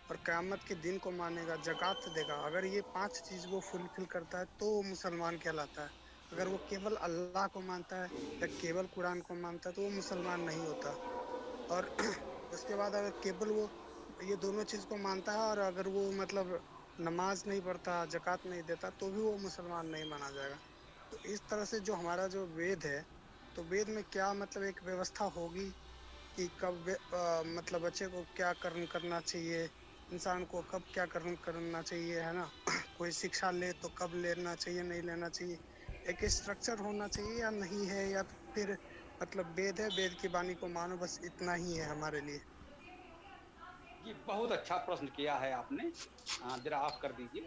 S7: और क़यामत के दिन को मानेगा, ज़कात देगा, अगर ये 5 चीज़ वो फुलफिल करता है तो वो मुसलमान कहलाता है। अगर वो केवल अल्लाह को मानता है या केवल कुरान को मानता है तो वो मुसलमान नहीं होता। और उसके बाद अगर केवल वो ये दोनों चीज़ को मानता है और अगर वो मतलब नमाज नहीं पढ़ता, ज़कात नहीं देता, तो भी वो मुसलमान नहीं माना जाएगा। तो इस तरह से जो हमारा जो वेद है, तो वेद में क्या मतलब एक व्यवस्था होगी कि कब मतलब बच्चे को क्या कर्म करना चाहिए, इंसान को कब क्या कर्म करना चाहिए, है ना? कोई शिक्षा ले तो कब लेना चाहिए, नहीं लेना चाहिए, एक स्ट्रक्चर होना चाहिए या नहीं है, या फिर मतलब वेद है, वेद की वाणी को मानो, बस इतना ही है हमारे लिए?
S3: ये बहुत अच्छा प्रश्न किया है आपने, जरा आप कर दीजिए।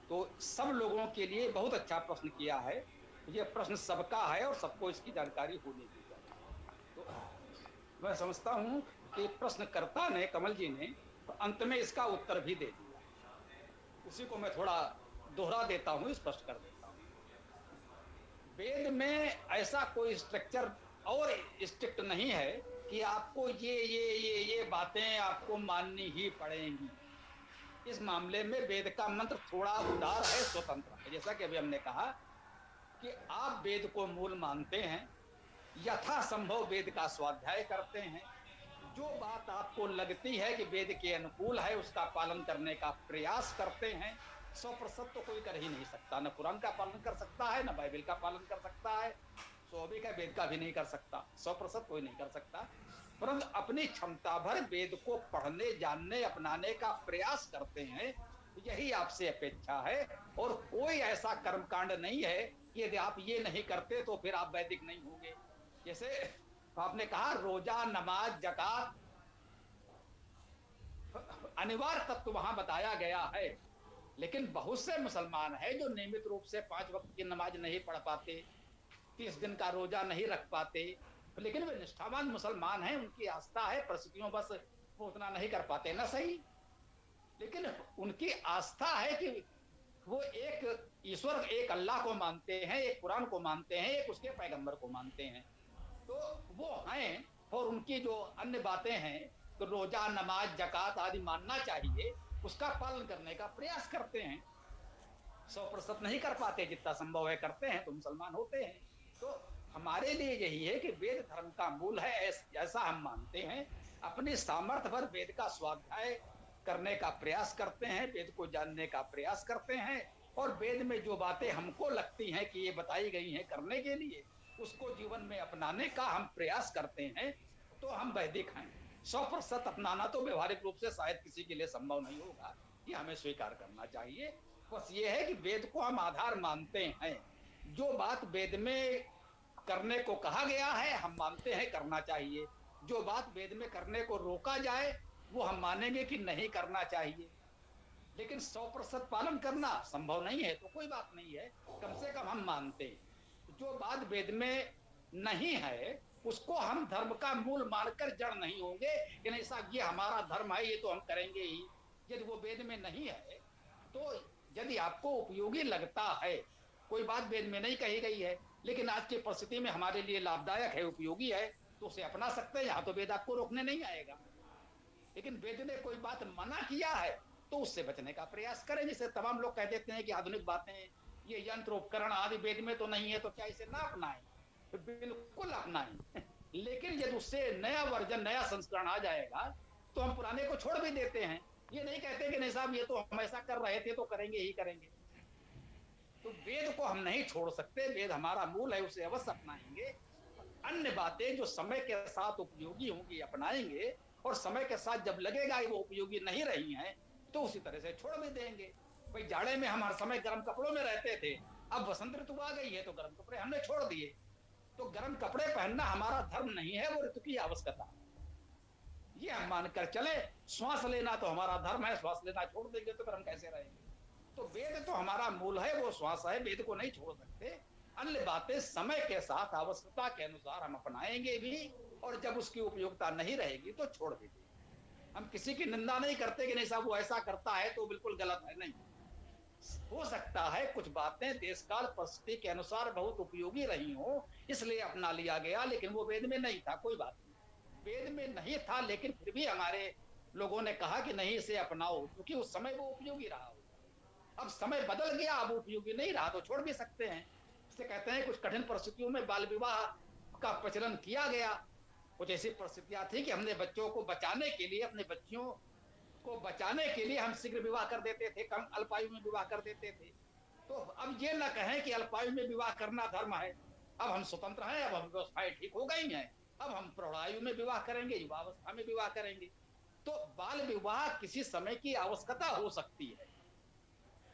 S3: तो सब लोगों के लिए बहुत अच्छा प्रश्न किया है, ये प्रश्न सबका है और सबको इसकी जानकारी होनी भी चाहिए। तो मैं समझता हूँ कि प्रश्नकर्ता ने, कमल जी ने, तो अंत में इसका उत्तर भी दे दिया, उसी को मैं थोड़ा दोहरा देता हूँ, स्पष्ट कर देता हूँ। वेद में ऐसा कोई स्ट्रक्चर और स्ट्रिक्ट नहीं है कि आपको ये बातें आपको माननी ही पड़ेंगी। इस मामले में वेद का मंत्र थोड़ा उदार है, स्वतंत्र है। जैसा कि अभी हमने कहा कि आप वेद को मूल मानते हैं, यथासंभव वेद का स्वाध्याय करते हैं, जो बात आपको लगती है कि वेद के अनुकूल है उसका पालन करने का प्रयास करते हैं। 100% तो कोई कर ही नहीं सकता, न कुरान का पालन कर सकता है, न बाइबल का पालन कर सकता है, स्वाभाविक है वेद का भी नहीं कर सकता, 100% कोई नहीं कर सकता। परंतु अपनी क्षमता भर वेद को पढ़ने, जानने, अपनाने का प्रयास करते हैं, यही आपसे अपेक्षा है। और कोई ऐसा कर्मकांड नहीं है कि यदि आप ये नहीं करते तो फिर आप वैदिक नहीं होंगे। जैसे आपने कहा रोजा, नमाज, ज़कात, अनिवार्य तत्व वहां बताया गया है, लेकिन बहुत से मुसलमान हैं जो नियमित रूप से 5 वक्त की नमाज नहीं पढ़ पाते, 30 दिन का रोजा नहीं रख पाते, लेकिन वे निष्ठावान मुसलमान हैं, उनकी आस्था है, परिस्थितियों बस वो उतना नहीं कर पाते ना, सही, लेकिन उनकी आस्था है कि वो एक ईश्वर, एक अल्लाह को मानते हैं, एक कुरान को मानते हैं, एक उसके पैगंबर को मानते हैं, तो वो हैं। और उनकी जो अन्य बातें हैं, तो रोजा, नमाज, ज़कात आदि मानना चाहिए, उसका पालन करने का प्रयास करते हैं। 100% नहीं कर पाते, जितना संभव है करते हैं, तो मुसलमान होते हैं। तो हमारे लिए यही है कि वेद धर्म का मूल है, ऐसा हम मानते हैं। अपनी सामर्थ्य भर वेद का स्वाध्याय करने का प्रयास करते हैं, वेद को जानने का प्रयास करते हैं, और वेद में जो बातें हमको लगती हैं कि ये बताई गई हैं करने के लिए, उसको जीवन में अपनाने का हम प्रयास करते हैं, तो हम वैदिक हैं। 100% अपनाना तो व्यवहारिक रूप से शायद किसी के लिए संभव नहीं होगा, ये हमें स्वीकार करना चाहिए। बस ये है कि वेद को हम आधार मानते हैं, जो बात वेद में करने को कहा गया है हम मानते हैं करना चाहिए, जो बात वेद में करने को रोका जाए वो हम मानेंगे कि नहीं करना चाहिए। लेकिन 100% पालन करना संभव नहीं है तो कोई बात नहीं है, कम से कम हम मानते हैं। जो बात वेद में नहीं है उसको हम धर्म का मूल मानकर जड़ नहीं होंगे कि नहीं साहब ये हमारा धर्म है, ये तो हम करेंगे ही। यदि वो वेद में नहीं है, तो यदि आपको उपयोगी लगता है, कोई बात वेद में नहीं कही गई है लेकिन आज की परिस्थिति में हमारे लिए लाभदायक है, उपयोगी है, तो उसे अपना सकते हैं, यहाँ तो वेद आपको रोकने नहीं आएगा। लेकिन वेद ने कोई बात मना किया है तो उससे बचने का प्रयास करें। जिसे तमाम लोग कह देते हैं कि आधुनिक बातें, ये यंत्र उपकरण आदि वेद में तो नहीं है, तो क्या इसे ना अपनाएं? तो बिल्कुल अपनाएं। लेकिन यदि उससे नया वर्जन, नया संस्करण आ जाएगा तो हम पुराने को छोड़ भी देते हैं। ये नहीं कहते कि नहीं साहब ये तो हम ऐसा कर रहे थे तो करेंगे ही करेंगे। तो वेद को हम नहीं छोड़ सकते, वेद हमारा मूल है, उसे अवश्य अपनाएंगे। अन्य बातें जो समय के साथ उपयोगी होंगी अपनाएंगे, और समय के साथ जब लगेगा कि वो उपयोगी नहीं रही हैं तो उसी तरह से छोड़ भी देंगे। भाई जाड़े में हम हर समय गर्म कपड़ों में रहते थे, अब वसंत ऋतु आ गई है तो गर्म कपड़े हमने छोड़ दिए। तो गर्म कपड़े पहनना हमारा धर्म नहीं है, वो ऋतु की आवश्यकता है। ये हम मानकर चले। श्वास लेना तो हमारा धर्म है, श्वास लेना छोड़ देंगे तो फिर हम कैसे रहेंगे? तो वेद तो हमारा मूल है, वो श्वास है, वेद को नहीं छोड़ सकते। अन्य बातें समय के साथ आवश्यकता के अनुसार हम अपनाएंगे भी, और जब उसकी उपयोगिता नहीं रहेगी तो छोड़ भी देंगे। हम किसी की निंदा नहीं करते कि नहीं साहब वो ऐसा करता है तो बिल्कुल गलत है, नहीं। हो सकता है कुछ बातें देश काल परिस्थिति के अनुसार बहुत उपयोगी रही हो, इसलिए अपना लिया गया, लेकिन वो वेद में नहीं था, कोई बात नहीं। वेद में नहीं था लेकिन फिर भी हमारे लोगों ने कहा कि नहीं इसे अपनाओ, क्योंकि उस समय वो उपयोगी रहा होगा। अब समय बदल गया, अब उपयोगी नहीं रहा तो छोड़ भी सकते हैं। इसे कहते हैं कुछ कठिन परिस्थितियों में बाल विवाह का प्रचलन किया गया। कुछ ऐसी परिस्थितियां थी कि हमने बच्चों को बचाने के लिए, अपने बच्चियों को बचाने के लिए हम शीघ्र विवाह कर देते थे, कम अल्पायु में विवाह कर देते थे। तो अब ये न कहें कि अल्पायु में विवाह करना धर्म है। अब हम स्वतंत्र हैं, अब हम व्यवस्थाएं ठीक हो गई हैं, अब हम प्रौढ़ायु में विवाह करेंगे, युवावस्था में विवाह करेंगे। तो बाल विवाह किसी समय की आवश्यकता हो सकती है,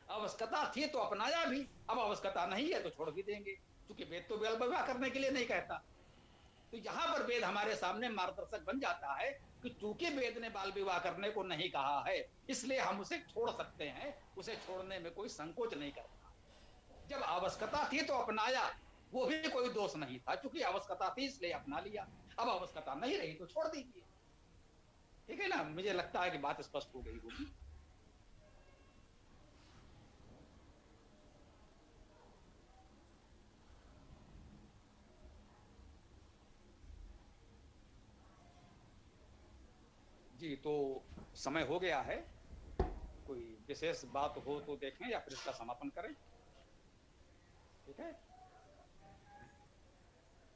S3: आवश्यकता थी तो अपनाया भी, अब आवश्यकता नहीं है तो छोड़ भी देंगे, क्योंकि वेद तो बाल विवाह करने के लिए नहीं कहता। तो यहाँ पर वेद हमारे सामने मार्गदर्शक बन जाता है कि चूंकि वेद ने बाल विवाह करने को नहीं कहा है, इसलिए हम उसे छोड़ सकते हैं, उसे छोड़ने में कोई संकोच नहीं करता। जब आवश्यकता थी तो अपनाया, वो भी कोई दोष नहीं था, क्योंकि आवश्यकता थी इसलिए अपना लिया। अब आवश्यकता नहीं रही तो छोड़ दीजिए। ठीक है ना? मुझे लगता है कि बात स्पष्ट हो गई होगी। जी, तो समय हो गया है। कोई विशेष बात हो तो देखें या फिर इसका समापन करें। ठीक है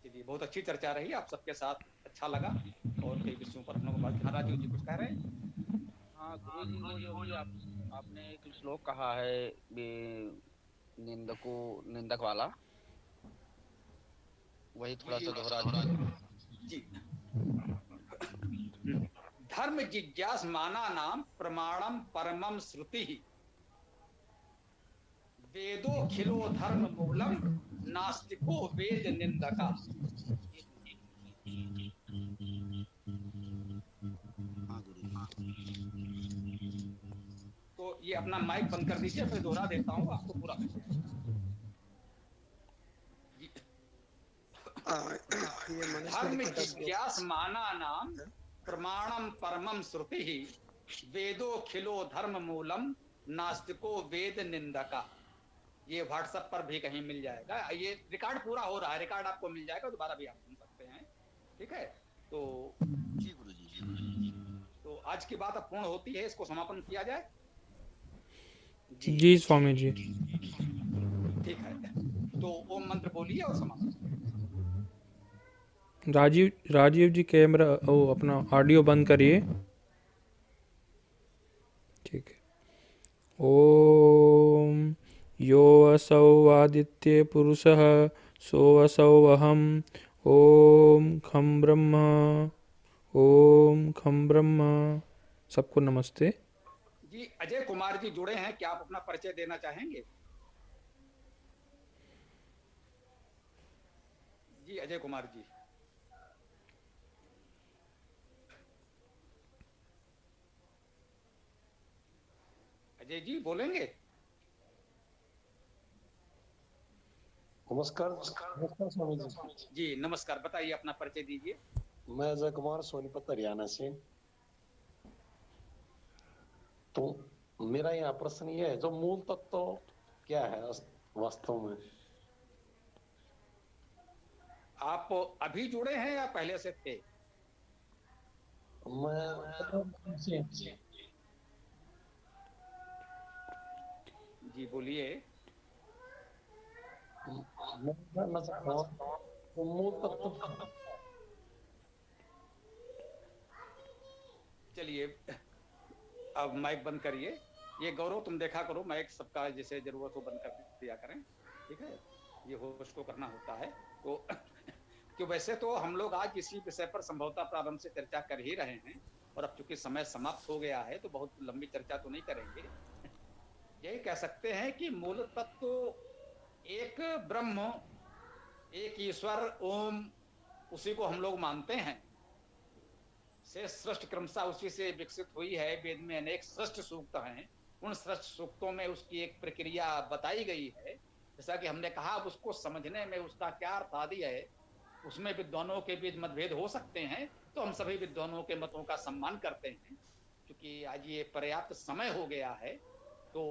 S3: जी, बहुत अच्छी चर्चा रही, आप सबके साथ अच्छा लगा, और कई विषयों पर हम लोग बात। हाँ राजीव जी कुछ कह रहे हैं?
S6: हाँ गुरु जी, वो जो भी आपने एक श्लोक कहा है निंदक वाला, वही थोड़ा सा दोहरा
S3: जी। धर्म जिज्ञास माना नाम प्रमाणम परमम श्रुति, वेदो खिलो धर्म मूलम नास्तिको वेद निंदका। तो ये अपना माइक बंद कर दीजिए, फिर दोहरा देता हूँ आपको पूरा। धर्म जिज्ञास माना नाम प्रमाणम परमम श्रुति, वेदो खिलो धर्म मूलम नास्तिको वेद निंदका। ये व्हाट्सएप पर भी कहीं मिल जाएगा, ये रिकॉर्ड पूरा हो रहा है, रिकॉर्ड आपको मिल जाएगा, दोबारा भी आप सुन सकते हैं। ठीक है, तो
S6: जी गुरु जी।
S3: तो आज की बात अब पूर्ण होती है, इसको समापन किया जाए।
S2: जी स्वामी जी।
S3: ठीक है, तो ओम मंत्र बोलिए और समापन।
S2: राजीव जी कैमरा अपना ऑडियो बंद करिए। ठीक है। ओम यो असौ आदित्य पुरुषः सो असौ अहम् ओम खम ब्रह्म ओम खम ब्रह्म। सबको नमस्ते।
S3: जी अजय कुमार जी जुड़े हैं, क्या आप अपना परिचय देना चाहेंगे? जी अजय कुमार जी। अजय जी बोलेंगे?
S9: नमस्कार नमस्कार स्वामी जी।
S3: जी नमस्कार, बताइए अपना परिचय दीजिए।
S9: मैं अजय कुमार सोनीपत हरियाणा से। तो मेरा यहाँ प्रश्न ये है, जो मूल तत्व तो क्या है वास्तव में?
S3: आप अभी जुड़े हैं या पहले से थे?
S9: मैं
S3: जी बोलिए।
S9: मैं जानना चाहता हूँ तो मूल तत्व क्या है?
S3: चलिए अब माइक बंद करिए। ये गौरव तुम देखा करो माइक सबका जैसे जरूरत हो बंद कर दिया करें, ठीक है। ये होस्ट को करना होता है तो क्यों वैसे तो हम लोग आज इसी विषय पर संभवतः प्रारंभ से चर्चा कर ही रहे हैं, और अब चूंकि समय समाप्त हो गया है तो बहुत लंबी चर्चा तो नहीं करेंगे। यही कह सकते हैं कि मूल तत्व एक ब्रह्म, एक ईश्वर ओम, उसी को हम लोग मानते हैं। से सृष्टि क्रमशः उसी से विकसित हुई है। वेद में अनेक सृष्टि सूक्त हैं, उन सृष्टि सूक्तों में उसकी एक प्रक्रिया बताई गई है। जैसा कि हमने कहा, अब उसको समझने में उसका क्या अर्थ आदि है, उसमें विद्वानों के बीच मतभेद हो सकते हैं, तो हम सभी विद्वानों के मतों का सम्मान करते हैं। क्योंकि आज ये पर्याप्त समय हो गया है, तो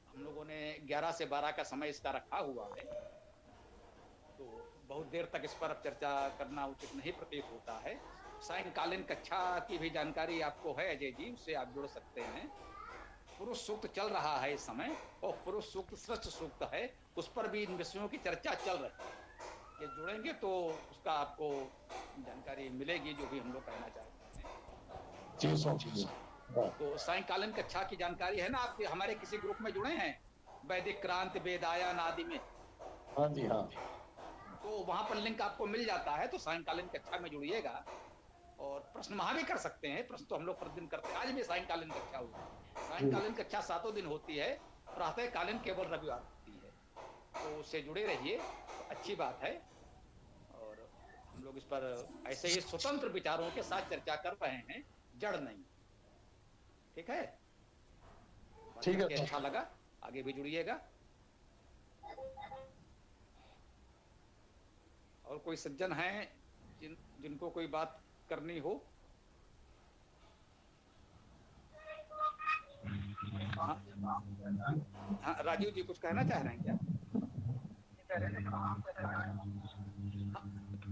S3: हम लोगों ने 11 से 12 का समय इसका रखा हुआ है, तो बहुत देर तक इस पर अब चर्चा करना उचित नहीं प्रतीत होता है। सायंकालीन कक्षा की भी जानकारी आपको है अजय जी, उससे आप जुड़ सकते हैं। पुरुष सूक्त चल रहा है इस समय, और पुरुष सूक्त सृष्टि सूक्त है, उस पर भी इन विषयों की चर्चा चल रही है। ये जुड़ेंगे तो उसका आपको जानकारी मिलेगी, जो भी हम लोग कहना चाहते हैं।
S9: जी स्वामी जी।
S3: तो सायंकालीन कक्षा की जानकारी है ना, आप हमारे किसी ग्रुप में जुड़े हैं वैदिक क्रांति वेदायन आदि में?
S9: हाँ जी हाँ।
S3: तो वहां पर लिंक आपको मिल जाता है, तो सायंकालीन कक्षा में जुड़िएगा और प्रश्न वहां भी कर सकते हैं। प्रश्न तो हम लोग प्रतिदिन करते हैं, आज भी सायंकालीन कक्षा हुई है। सायंकालीन कक्षा 7 दिन होती है, प्रातःकालीन केवल रविवार होती है, तो उससे जुड़े रहिए, तो अच्छी बात है। और हम लोग इस पर ऐसे ही स्वतंत्र विचारों के साथ चर्चा कर रहे हैं, जड़ नहीं, ठीक है।
S9: ठीक है,
S3: अच्छा लगा, आगे भी जुड़िएगा। और कोई सज्जन हैं जिनको कोई बात करनी हो? हाँ, हाँ राजीव जी कुछ कहना चाह रहे हैं क्या?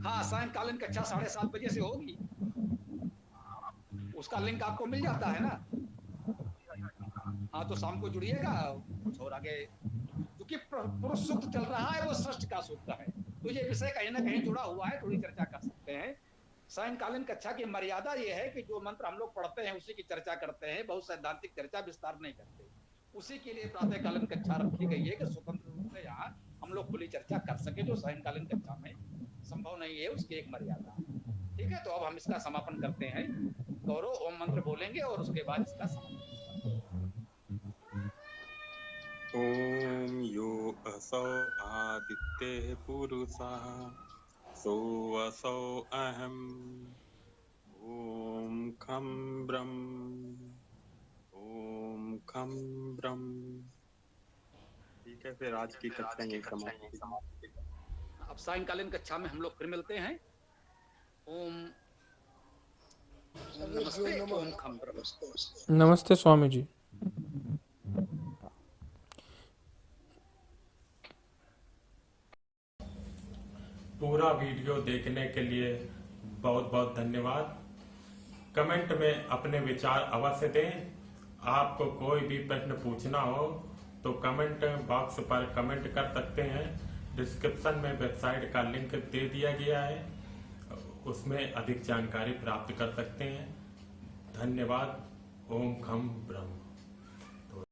S3: हाँ, सायंकालीन कक्षा 7:30 बजे से होगी, उसका लिंक आपको मिल जाता है ना। हाँ, तो शाम को जुड़िएगा, कुछ और आगे, क्योंकि पुरुष सूक्त चल रहा है, वो सृष्टि का सूक्त है, तो ये विषय कहीं ना कहीं जुड़ा हुआ है, थोड़ी चर्चा कर सकते हैं। सायंकालीन कक्षा की मर्यादा ये है कि जो मंत्र हम लोग पढ़ते हैं उसी की चर्चा करते हैं, बहुत सैद्धांतिक चर्चा विस्तार नहीं करते। उसी के लिए प्रातःकालीन कक्षा रखी गई है कि स्वतंत्र रूप से यहाँ हम लोग खुली चर्चा कर सके, जो सायंकालीन कक्षा में संभव नहीं है, उसकी एक मर्यादा। ठीक है, तो अब हम इसका समापन करते हैं। गौरव ओम मंत्र बोलेंगे और उसके बाद इसका समापन।
S5: ओम यो असौ आदित्य पुरुषः सोऽसौ अहम् ओम खं ब्रह्म ओम खं ब्रह्म। ठीक है, फिर आज की कक्षा यहीं समाप्त।
S3: अब सायंकालीन कक्षा में हम लोग फिर मिलते हैं। ओम नमस्ते। ओम खं ब्रह्म।
S2: नमस्ते स्वामी जी।
S1: पूरा वीडियो देखने के लिए बहुत बहुत धन्यवाद। कमेंट में अपने विचार अवश्य दें। आपको कोई भी प्रश्न पूछना हो तो कमेंट बॉक्स पर कमेंट कर सकते हैं। डिस्क्रिप्शन में वेबसाइट का लिंक दे दिया गया है, उसमें अधिक जानकारी प्राप्त कर सकते हैं। धन्यवाद। ओम खं ब्रह्म।